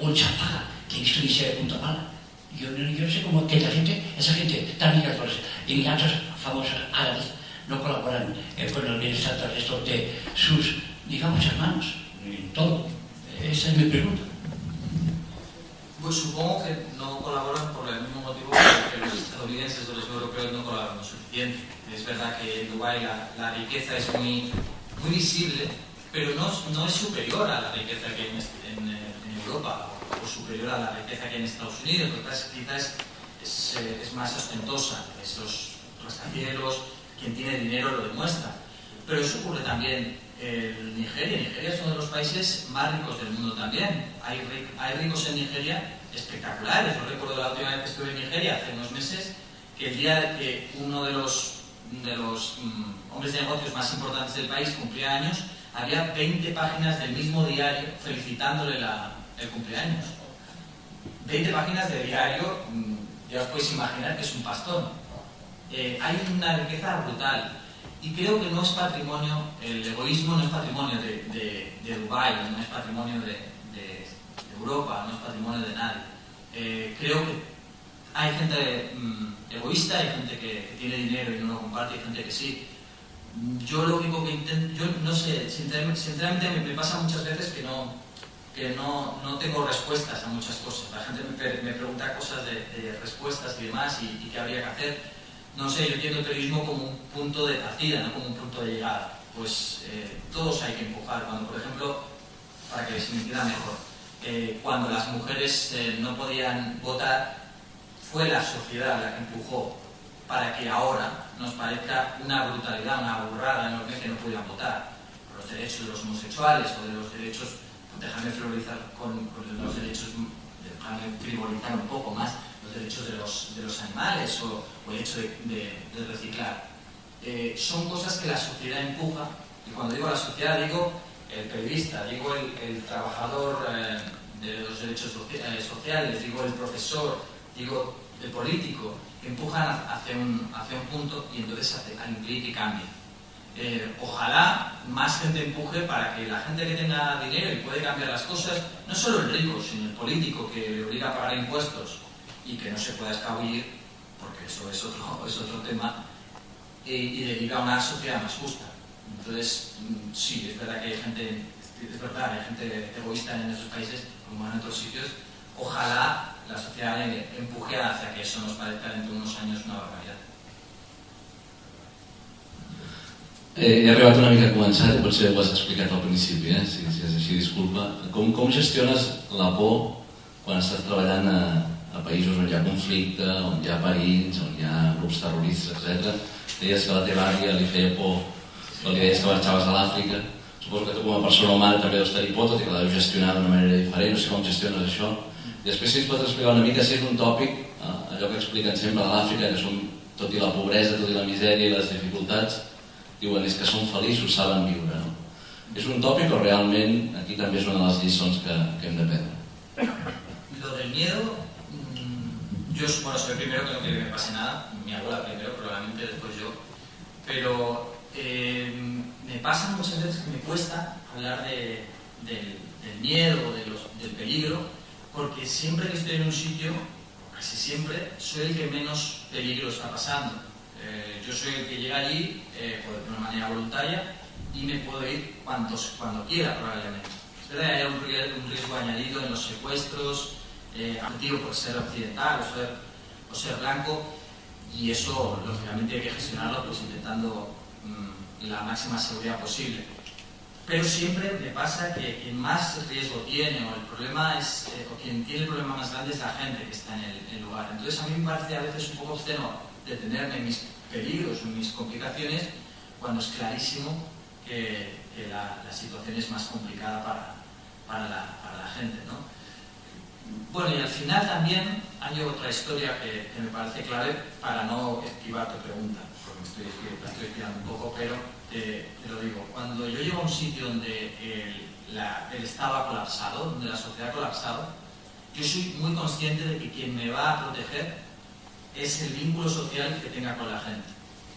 un Chapaga, que estuviese Punta Mala. Yo no sé cómo que esa gente tan rica, los inmigrantes famosos árabes, no colaboran con el bienestar de sus, digamos, hermanos, en todo. Esa es mi pregunta. Pues supongo que no colaboran por el mismo motivo que los estadounidenses o los europeos no colaboran lo suficiente. Es verdad que en Dubái la riqueza es muy visible, pero no es superior a la riqueza que hay en Europa o superior a la riqueza que hay en Estados Unidos. Quizás es más ostentosa. Esos rascacielos, quien tiene dinero lo demuestra. Pero eso ocurre también en Nigeria. Nigeria es uno de los países más ricos del mundo también. Hay ricos en Nigeria espectaculares. Yo recuerdo la última vez que estuve en Nigeria, hace unos meses, que el día que uno de los hombres de negocios más importantes del país cumplía años, había 20 páginas del mismo diario felicitándole el cumpleaños. 20 páginas de diario, ya os podéis imaginar que es un pastón. Hay una riqueza brutal. Y creo que no es patrimonio, el egoísmo no es patrimonio de Dubái, no es patrimonio de Europa, no es patrimonio de nadie. Creo que Hay gente egoísta, hay gente que tiene dinero y no lo comparte, hay gente que sí. Yo lo único que intento, yo no sé, sinceramente me pasa muchas veces que no tengo respuestas a muchas cosas. La gente me pregunta cosas de respuestas y demás y qué habría que hacer. No sé, yo entiendo el periodismo como un punto de partida, no como un punto de llegada. Pues todos hay que empujar. Cuando, por ejemplo, para que se me entienda mejor, cuando las mujeres no podían votar, fue la sociedad la que empujó para que ahora nos parezca una brutalidad, una burrada enorme que no pudieran votar. Por los derechos de los homosexuales o de los derechos, déjame frivolizar con los derechos, déjame frivolizar un poco más, los derechos de los animales o el hecho de reciclar. Son cosas que la sociedad empuja, y cuando digo la sociedad digo el periodista, digo el trabajador de los derechos sociales, digo el profesor, digo el político, que empujan hacia un punto y entonces implica que cambie. Ojalá más gente empuje para que la gente que tenga dinero y puede cambiar las cosas, no solo el rico, sino el político que le obliga a pagar impuestos y que no se pueda escabullir, porque eso es otro tema, y dedica a una sociedad más justa. Entonces, sí, es verdad que hay gente egoísta en esos países, como en otros sitios. Ojalá la sociedad empuje hacia que eso nos parezca dentro de unos años una barbaridad. He arribat una mica a començar, i potser ho has explicat al principi, si és així, disculpa. Com gestiones la por quan estàs treballant a països on hi ha conflicte, on hi ha perills, on hi ha grups terroristes, etc. Deies que a la teva àvia li feia por, que li deies que marxaves a l'Àfrica. Suposo que tu com a persona humana també deus tenir por, tot i que la deus gestionar d'una manera diferent, no sé com gestiones això. I després si ens pots explicar una mica si és un tòpic, allò que expliquen sempre a l'Àfrica, que som, tot i la pobresa, tot i la misèria i les dificultats, diuen és que són feliços, saben viure. No? És un tòpic o realment aquí també és una de les lliçons que hem d'aprendre? Lo del miedo, yo soy el primero que no quiere que me pase nada, mi abuela primero, probablemente después yo, pero me pasa muchas veces que me cuesta hablar del miedo, del peligro, porque siempre que estoy en un sitio, casi siempre, soy el que menos peligro está pasando. Yo soy el que llega allí de una manera voluntaria y me puedo ir cuando quiera, probablemente. Es verdad que hay un riesgo añadido en los secuestros, motivo por ser occidental o ser blanco, y eso lógicamente hay que gestionarlo pues intentando la máxima seguridad posible. Pero siempre me pasa que quien más riesgo tiene o el problema es, o quien tiene el problema más grande es la gente que está en el lugar. Entonces a mí me parece a veces un poco obsceno detenerme en mis peligros o en mis complicaciones cuando es clarísimo que la situación es más complicada para la gente, ¿no? Bueno, y al final también hay otra historia que me parece clave para no esquivar tu pregunta, porque la estoy esquivando un poco, pero te lo digo. Cuando yo llego a un sitio donde el Estado ha colapsado, donde la sociedad ha colapsado, yo soy muy consciente de que quien me va a proteger es el vínculo social que tenga con la gente.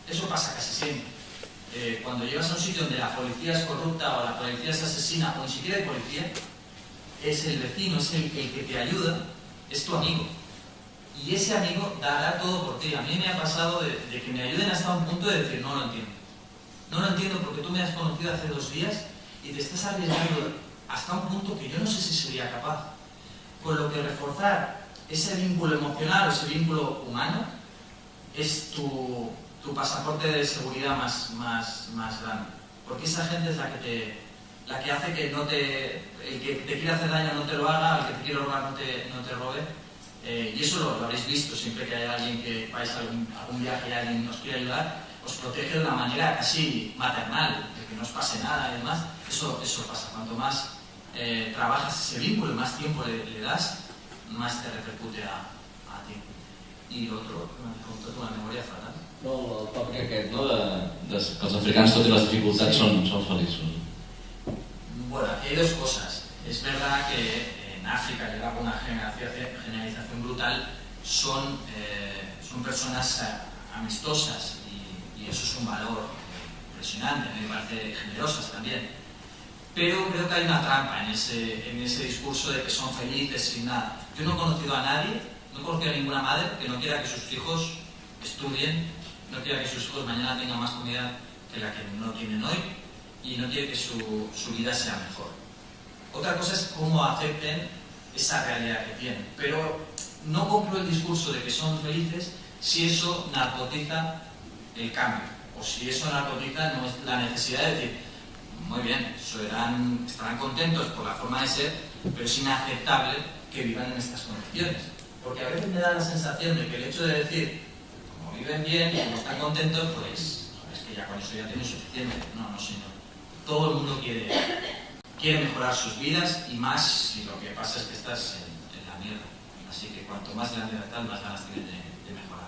Eso pasa casi siempre. Cuando llegas a un sitio donde la policía es corrupta o la policía es asesina, o ni siquiera hay policía, es el vecino, es el que te ayuda, es tu amigo. Y ese amigo dará todo por ti. A mí me ha pasado de que me ayuden hasta un punto de decir, no lo entiendo. No lo entiendo porque tú me has conocido hace 2 días y te estás arriesgando hasta un punto que yo no sé si sería capaz. Con lo que reforzar ese vínculo emocional o ese vínculo humano es tu pasaporte de seguridad más grande. Porque esa gente es la que hace que el que te quiere hacer daño no te lo haga, el que te quiere robar no te robe. Y eso lo habréis visto siempre que hay alguien que vais a algún viaje y alguien os quiere ayudar, os protege de una manera casi maternal, de que no os pase nada y demás. Eso pasa. Cuanto más trabajas ese vínculo y más tiempo le das, más te repercute a ti. I l'altre, com una memòria fatal. No, el tòpic aquest, no? Que els africans, tot i les dificultats, són feliços. Bueno, aquí hay 2 cosas. Es verdad que en África, llega una generalización brutal, son personas amistosas y eso es un valor impresionante, me parece generosas también. Pero creo que hay una trampa en ese discurso de que son felices sin nada. Yo no he conocido a nadie, No conozco a ninguna madre que no quiera que sus hijos estudien, no quiera que sus hijos mañana tengan más comida que la que no tienen hoy y no quiere que su vida sea mejor. Otra cosa es cómo acepten esa realidad que tienen, pero no compro el discurso de que son felices si eso narcotiza el cambio, o si eso narcotiza la necesidad de decir, muy bien, estarán contentos por la forma de ser, pero es inaceptable que vivan en estas condiciones. Porque a veces me da la sensación de que el hecho de decir, como viven bien y como están contentos, pues es que ya con eso ya tienen suficiente. No, señor. Todo el mundo quiere mejorar sus vidas y más si lo que pasa es que estás en la mierda. Así que cuanto más grande estás, más ganas tienes de mejorar.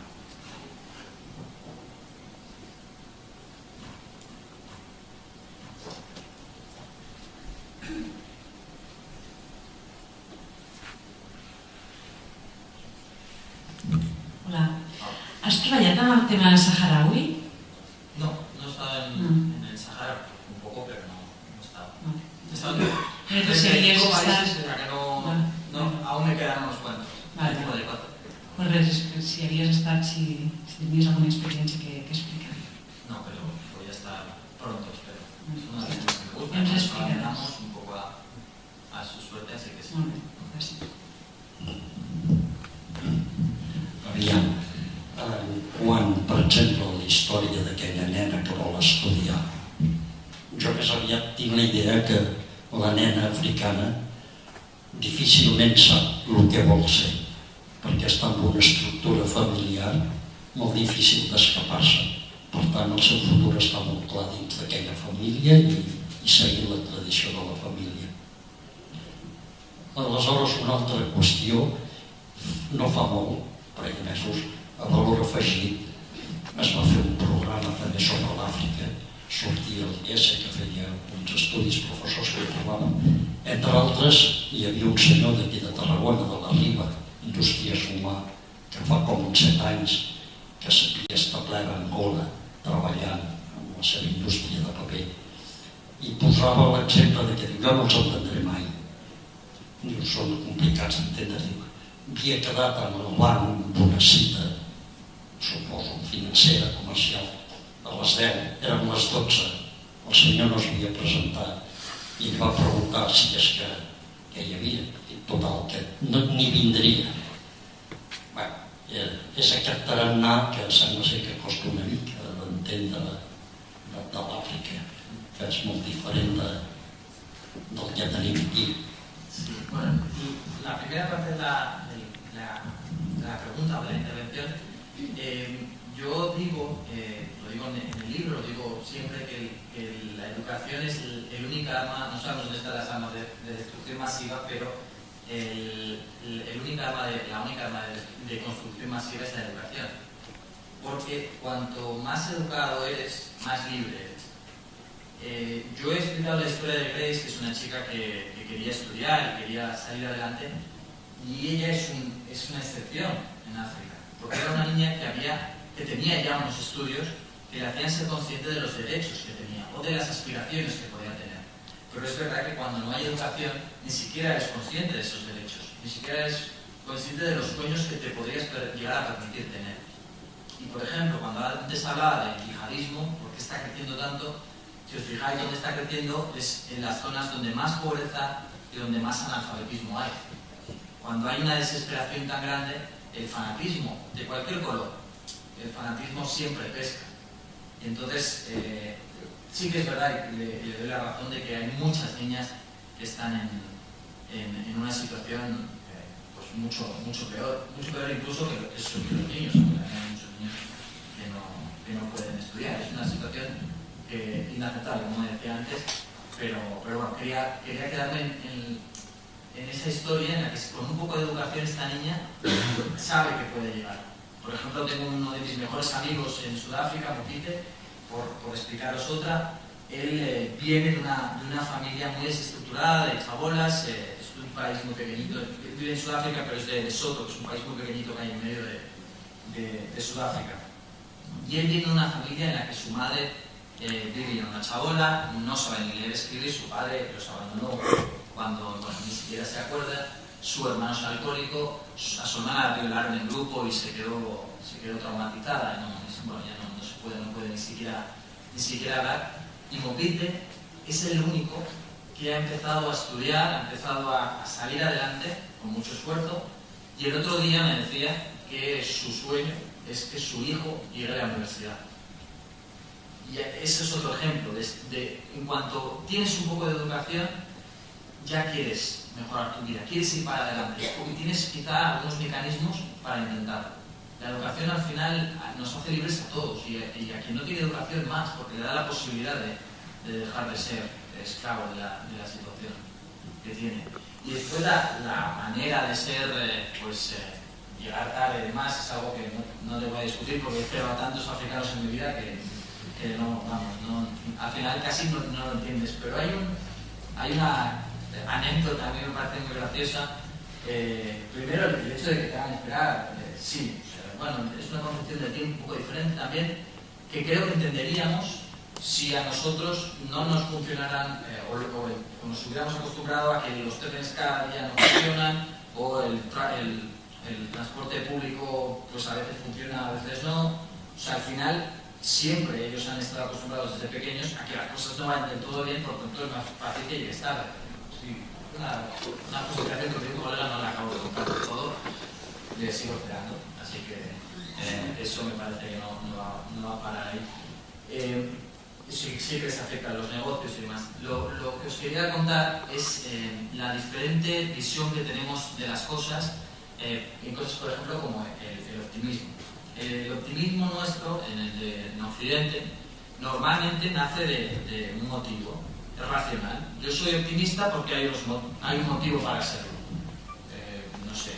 Hola. Has treballat amb el tema saharaui? No estaba en el Sahara, un poco, pero no estaba. He estado en 35 países en la que aún me quedan unos cuantos. Vale. Pues res, si havies estat, si tenies alguna experiència que explicar. No, pero voy a estar pronto, espero. Es una de las cosas que me gusta. Ens explicaràs. Damos un poco a su suerte, así que sí. Molt bé, gràcies. Aviam, quan, per exemple, la història d'aquella nena que vol estudiar, jo més aviat tinc la idea que la nena africana difícilment sap el que vol ser, perquè està en una estructura familiar molt difícil d'escapar-se. Per tant, el seu futur està molt clar dins d'aquella família i seguir la tradició de la família. Aleshores, una altra qüestió, no fa molt, parell de mesos, a Valor Afegit es va fer un programa també sobre l'Àfrica, sortia el IES que feia uns estudis, professors que parlaven. Entre altres, hi havia un senyor d'aquí de Tarragona, de la Riba, Indústries Humà, que fa com uns 7 anys que s'havia establert a Angola treballant en la seva indústria de paper i posava l'exemple de que jo no els entendré mai. Diu, són complicats d'entendre. Havia quedat en el banc amb una cita, suposo, financera, comercial, a les 10, eren les 12, el senyor no s'havia presentat i li va preguntar si és que hi havia, i total, que ni vindria. Bé, és aquest tarannà que sembla ser que costa una mica d'entendre de l'Àfrica, que és molt diferent del que tenim aquí. Sí, bueno, la primera parte de la pregunta o de la intervención, yo digo, lo digo en el libro, lo digo siempre, que la educación es el única arma, no sabemos dónde están las armas de destrucción masiva, pero la única arma de construcción masiva es la educación. Porque cuanto más educado eres, más libre eres. Yo he explicado la historia de Grace, que es una chica que quería estudiar y quería salir adelante, y ella es una excepción en África, porque era una niña que tenía ya unos estudios que le hacían ser consciente de los derechos que tenía o de las aspiraciones que podía tener. Pero es verdad que cuando no hay educación ni siquiera eres consciente de esos derechos, ni siquiera eres consciente de los sueños que te podrías llegar a permitir tener. Y por ejemplo, cuando antes hablaba del yihadismo, ¿por qué está creciendo tanto? Si os fijáis, donde está creciendo es en las zonas donde más pobreza y donde más analfabetismo hay. Cuando hay una desesperación tan grande, el fanatismo de cualquier color, el fanatismo siempre pesca. Entonces, sí que es verdad y le doy la razón de que hay muchas niñas que están en una situación pues mucho peor incluso que los niños, porque hay muchos niños que no pueden estudiar. Es una situación inaceptable, como decía antes, pero bueno, quería quedarme en esa historia en la que con un poco de educación esta niña sabe que puede llegar. Por ejemplo, tengo uno de mis mejores amigos en Sudáfrica, Mokite, por explicaros otra. Él viene de una familia muy desestructurada, de chabolas, es un país muy pequeñito, vive en Sudáfrica, pero es de Lesotho, que es un país muy pequeñito que hay en medio de Sudáfrica. Y él viene de una familia en la que su madre vive en una chabola, no sabe ni leer ni escribir, su padre los abandonó cuando ni siquiera se acuerda. su hermano es alcohólico, a su hermana la violaron en grupo y se quedó traumatizada. Bueno, ya no puede ni siquiera hablar. Y Mopite es el único que ha empezado a estudiar, ha empezado a salir adelante con mucho esfuerzo, y el otro día me decía que su sueño es que su hijo llegue a la universidad. Y ese es otro ejemplo de en cuanto tienes un poco de educación, ya quieres mejorar tu vida, quieres ir para adelante, porque tienes quizá algunos mecanismos para intentarlo. La educación al final nos hace libres a todos, y a quien no tiene educación más, porque le da la posibilidad de dejar de ser esclavo de la situación que tiene. Y después la manera de ser, llegar tarde y demás, es algo que no te voy a discutir, porque he esperado a tantos africanos en mi vida que al final casi no lo entiendes. Pero hay una anécdota, a mí me parece muy graciosa. Primero, el hecho de que te hagan esperar, sí, es una concepción del tiempo un poco diferente también, que creo que entenderíamos si a nosotros no nos funcionaran o nos hubiéramos acostumbrado a que los trenes cada día no funcionan, o el transporte público pues a veces funciona, a veces no. O sea, al final siempre ellos han estado acostumbrados desde pequeños a que las cosas no vayan del todo bien, por lo tanto es más fácil que llegues tarde. Sí, una justificación que tengo, colega, no la acabo de contar de todo, le sigo esperando, así que eso me parece que no va a parar ahí. Sí que les afecta a los negocios y demás. Lo que os quería contar es la diferente visión que tenemos de las cosas, en cosas, por ejemplo, como el optimismo. El optimismo nuestro, en Occidente, normalmente nace de un motivo, es racional. Yo soy optimista porque hay un motivo para serlo. No sé,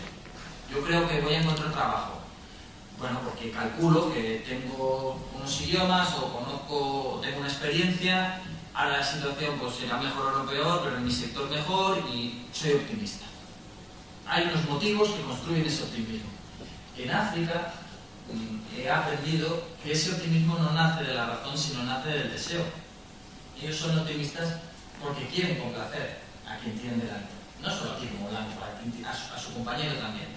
yo creo que voy a encontrar trabajo. Bueno, porque calculo que tengo unos idiomas o tengo una experiencia, ahora la situación pues será mejor o peor, pero en mi sector mejor, y soy optimista. Hay unos motivos que construyen ese optimismo. En África he aprendido que ese optimismo no nace de la razón, sino nace del deseo. Ellos son optimistas porque quieren complacer a quien tienen delante. No solo aquí como blanco, a su compañero también.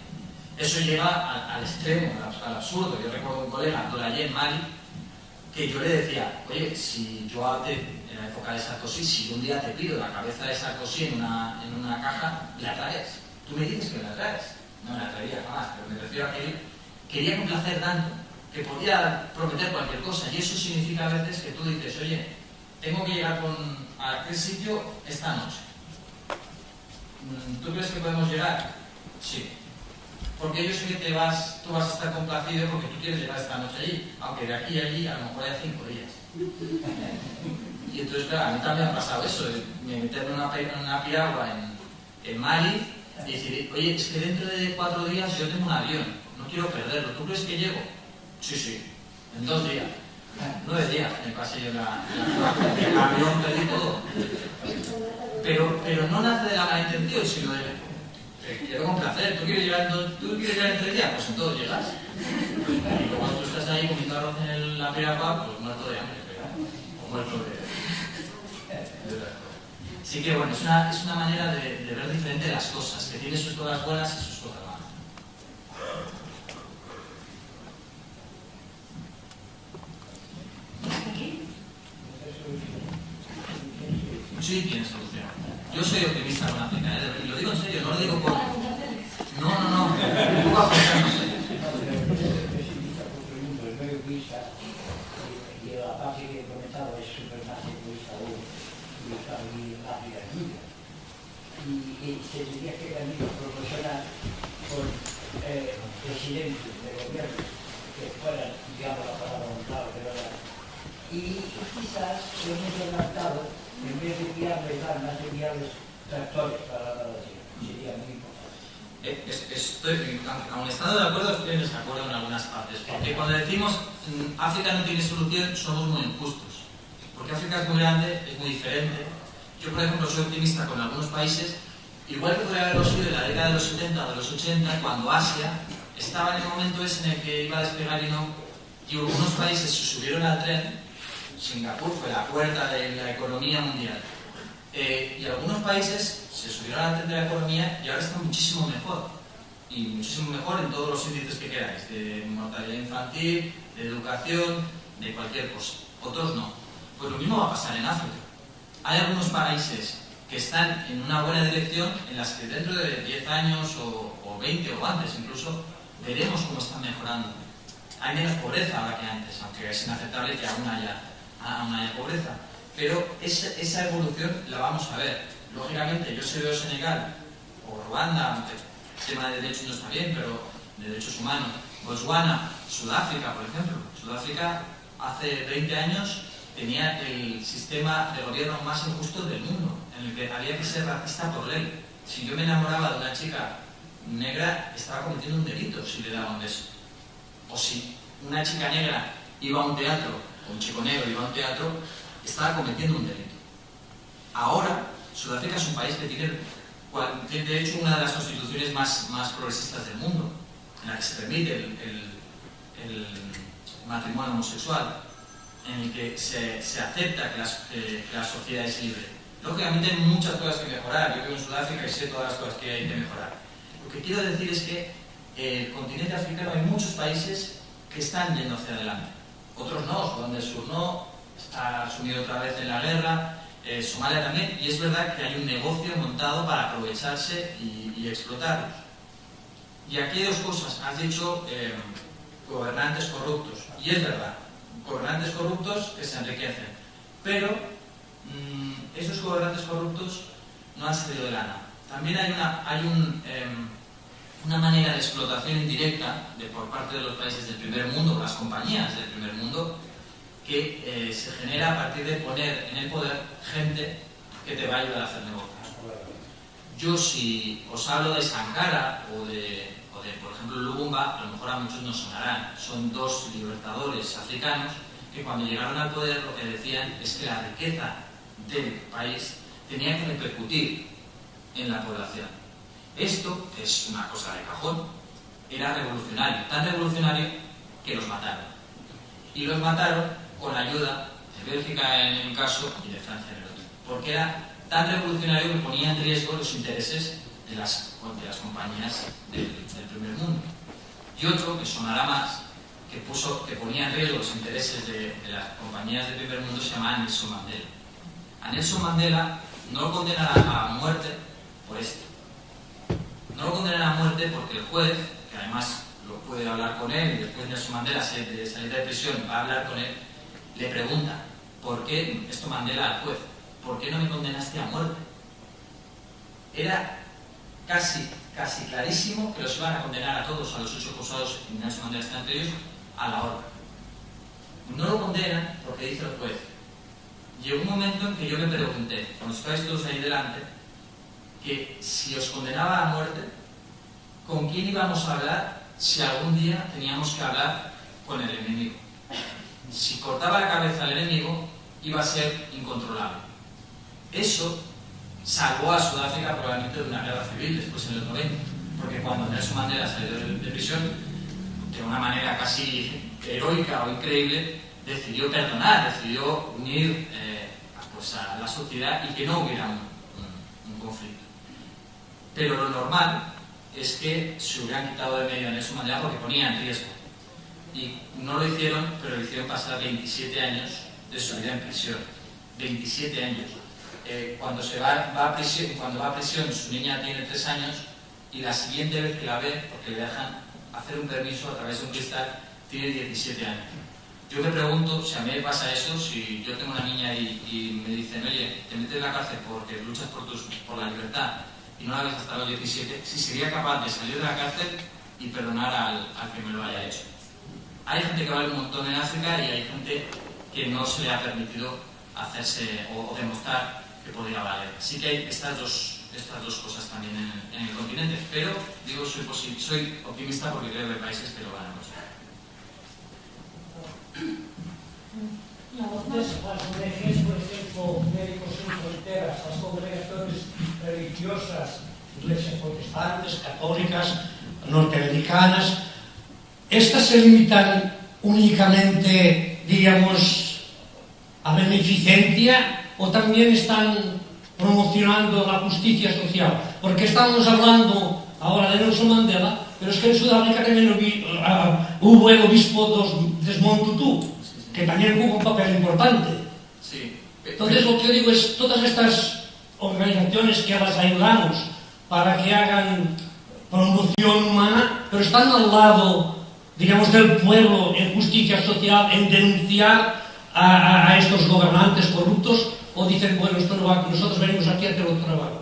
Eso lleva al extremo, al absurdo. Yo recuerdo un colega, Dolayé en Mali, que yo le decía, oye, si yo en la época de Sarkozy, si un día te pido la cabeza de Sarkozy en una caja, ¿la traes? Tú me dices que la traes. No la traería jamás, pero me refiero a que quería complacer tanto que podía prometer cualquier cosa, y eso significa a veces que tú dices, oye, tengo que llegar a aquel sitio esta noche. ¿Tú crees que podemos llegar? Sí. Porque yo sé que tú vas a estar complacido porque tú quieres llegar esta noche allí, aunque de aquí a allí a lo mejor hay 5 días. Y entonces, claro, a mí también me ha pasado eso, de meterme en una piragua en Mali y decir, oye, es que dentro de 4 días yo tengo un avión, no quiero perderlo, ¿tú crees que llego? Sí, en 2 días. 9 días me pasé yo el avión, pedí todo. Pero no nace de la mala intención, sino de quiero complacer. ¿Tú quieres llegar en 3 días? Pues en todos llegas. Y cuando tú estás ahí comiendo arroz en la piragua, pues muerto de hambre, o muerto de otra cosa. Así que bueno, es una manera de ver diferente las cosas, que tiene sus cosas buenas y sus cosas malas. Sí, tiene solución. Yo soy optimista con África, y lo digo en serio, no lo digo por... No, un poco afectándose. Y la parte que he comentado es súper más egoísta aún, y está aquí en África es muy grande. Y se tendría que también proporcionar con presidentes de gobierno que fueran, digamos, la palabra honrada, pero y quizás lo hemos adelantado, en vez de enviarles armas, enviarles tractores para la nación. Sería muy importante. Aun estando de acuerdo, estoy en desacuerdo en algunas partes. Porque cuando decimos África no tiene solución, somos muy injustos. Porque África es muy grande, es muy diferente. Yo, por ejemplo, soy optimista con algunos países, igual que podría haberlo sido en la década de los 70 o de los 80, cuando Asia estaba en el momento ese en el que iba a despegar y algunos países se subieron al tren. Singapur fue la puerta de la economía mundial. Y algunos países se subieron al tren de la economía y ahora están muchísimo mejor. Y muchísimo mejor en todos los índices que queráis, de mortalidad infantil, de educación, de cualquier cosa. Otros no. Pues lo mismo va a pasar en África. Hay algunos países que están en una buena dirección en las que dentro de 10 años o 20 o antes incluso veremos cómo están mejorando. Hay menos pobreza ahora que antes, aunque es inaceptable que aún haya pobreza. Pero esa evolución la vamos a ver. Lógicamente, yo si veo Senegal o Ruanda, aunque el tema de derechos no está bien, pero de derechos humanos, Botswana, Sudáfrica, por ejemplo. Sudáfrica hace 20 años tenía el sistema de gobierno más injusto del mundo, en el que había que ser racista por ley. Si yo me enamoraba de una chica negra, estaba cometiendo un delito si le daba un beso. O si una chica negra iba a un teatro, o un chico negro iba a un teatro, estaba cometiendo un delito. Ahora, Sudáfrica es un país que tiene, de hecho, una de las constituciones más progresistas del mundo, en la que se permite el matrimonio homosexual, en el que se acepta que la sociedad es libre. Lógicamente hay muchas cosas que mejorar. Yo vivo en Sudáfrica y sé todas las cosas que hay que mejorar. Lo que quiero decir es que el continente africano hay muchos países que están yendo hacia adelante. Otros no, Sudán del Sur no, está sumido otra vez en la guerra, Somalia también, y es verdad que hay un negocio montado para aprovecharse y explotarlos. Y aquí hay dos cosas. Has dicho gobernantes corruptos, y es verdad, gobernantes corruptos que se enriquecen, pero esos gobernantes corruptos no han salido de la nada. También hay una manera de explotación indirecta por parte de los países del primer mundo, las compañías del primer mundo, que se genera a partir de poner en el poder gente que te va a ayudar a hacer negocios. Yo, si os hablo de Sankara o de por ejemplo, Lumumba, a lo mejor a muchos nos sonarán. Son dos libertadores africanos que cuando llegaron al poder lo que decían es que la riqueza del país tenía que repercutir en la población. Esto, que es una cosa de cajón, era revolucionario, tan revolucionario que los mataron. Y los mataron con la ayuda de Bélgica en un caso y de Francia en el otro. Porque era tan revolucionario que ponía en riesgo los intereses de las compañías del primer mundo. Y otro, que sonará más, que ponía en riesgo los intereses de las compañías del primer mundo, se llama Nelson Mandela. A Nelson Mandela no lo condenaron a muerte por esto. No lo condenaron a muerte porque el juez, que además lo puede hablar con él, y después Nelson Mandela salir de prisión va a hablar con él, le pregunta, ¿por qué, esto Mandela al juez, ¿por qué no me condenaste a muerte? Era casi clarísimo que los iban a condenar a todos, a los 8 acusados, y Nelson Mandela está entre ellos, a la horca. No lo condenan porque dice el juez. Llegó un momento en que yo me pregunté, cuando estáis todos ahí delante, que si os condenaba a muerte, ¿con quién íbamos a hablar si algún día teníamos que hablar con el enemigo? Si cortaba la cabeza al enemigo, iba a ser incontrolable. Eso salvó a Sudáfrica probablemente de una guerra civil después en los 90, porque cuando Nelson Mandela salió de prisión, de una manera casi heroica o increíble, decidió perdonar, decidió unir a la sociedad y que no hubiera un conflicto. Pero lo normal es que se hubieran quitado de medio a Nelson Mandela porque ponía en riesgo. Y no lo hicieron, pero le hicieron pasar 27 años de su vida en prisión. 27 años. Cuando va a prisión, su niña tiene 3 años y la siguiente vez que la ve, porque le dejan hacer un permiso a través de un cristal, tiene 17 años. Yo me pregunto si a mí me pasa eso, si yo tengo una niña y me dicen, oye, te metes en la cárcel porque luchas por la libertad y no la ves hasta los 17, si sería capaz de salir de la cárcel y perdonar al que me lo haya hecho. Hay gente que vale un montón en África y hay gente que no se le ha permitido hacerse o demostrar que podría valer. Así que hay estas dos cosas también en el continente, pero digo, soy optimista porque creo que hay países que lo van a conseguir. Las ONGs, por ejemplo, Médicos Sin Fronteras, las congregaciones religiosas, iglesias protestantes, católicas, norteamericanas, estas se limitan únicamente, digamos, a beneficencia o también están promocionando la justicia social, porque estamos hablando ahora de Nelson Mandela, pero es que en Sudáfrica también hubo el obispo Desmond Tutu, que también jugó un papel importante. Entonces lo que yo digo es, todas estas organizaciones que las ayudamos para que hagan promoción humana, pero están al lado, digamos, del pueblo en justicia social, en denunciar a estos gobernantes corruptos, o dicen, bueno, esto no va, nosotros venimos aquí a hacer otro trabajo.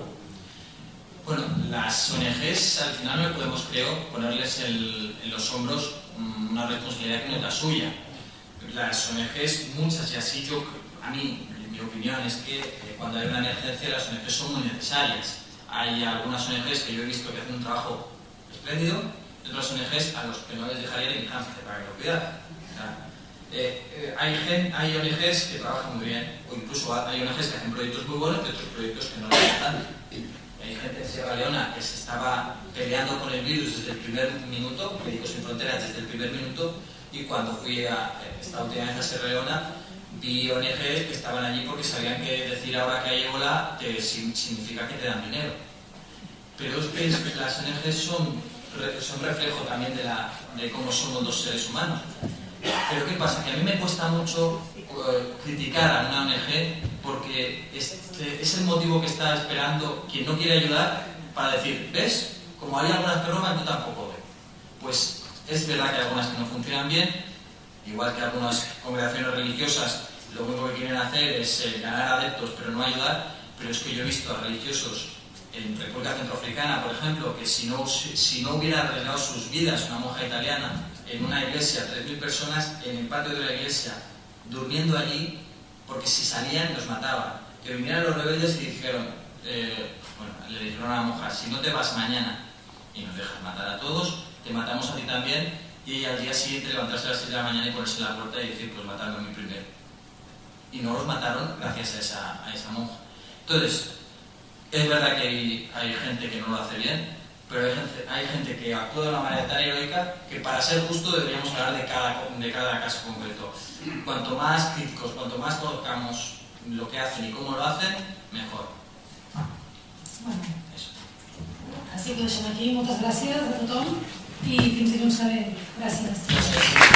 Bueno, las ONGs al final no podemos, creo, ponerles en los hombros una responsabilidad que no es la suya. Las ONGs, muchas y así, a mí, mi opinión es que cuando hay una emergencia las ONGs son muy necesarias. Hay algunas ONGs que yo he visto que hacen un trabajo espléndido, y otras ONGs a los que no les dejaría ni cáncer para que lo cuidaran. Hay ONGs que trabajan muy bien, o incluso hay ONGs que hacen proyectos muy buenos y otros proyectos que no lo hacen tanto. Hay gente en Sierra Leona que se estaba peleando con el virus desde el primer minuto, Médicos Sin Fronteras desde el primer minuto, y cuando fui esta última vez a Sierra Leona vi ONGs que estaban allí porque sabían que decir ahora que hay ébola significa que te dan dinero. Pero es que las ONGs son reflejo también de cómo somos los seres humanos. Pero ¿qué pasa? Que a mí me cuesta mucho criticar a una ONG porque es el motivo que está esperando quien no quiere ayudar para decir, ¿ves? Como hay algunas bromas, yo tampoco veo. Pues es verdad que hay algunas que no funcionan bien, igual que algunas congregaciones religiosas lo único que quieren hacer es ganar adeptos pero no ayudar, pero es que yo he visto a religiosos en República Centroafricana, por ejemplo, que si no hubiera arriesgado sus vidas una monja italiana en una iglesia, 3.000 personas en el patio de la iglesia, durmiendo allí, porque si salían los mataban. Que vinieron los rebeldes y dijeron, le dijeron a la monja, si no te vas mañana y nos dejas matar a todos, te matamos a ti también, y ella al día siguiente levantarse a las 6 de la mañana y ponerse en la puerta y decir, pues matadme a mí primero. Y no los mataron gracias a esa monja. Entonces, es verdad que hay gente que no lo hace bien, pero hay gente que actúa de una manera tan heroica que para ser justo deberíamos hablar de cada caso concreto. Cuanto más críticos, cuanto más conozcamos lo que hacen y cómo lo hacen, mejor. Bueno, eso. Així que ho deixem aquí. Moltes gràcies a tothom i fins dilluns que ve. Gràcies.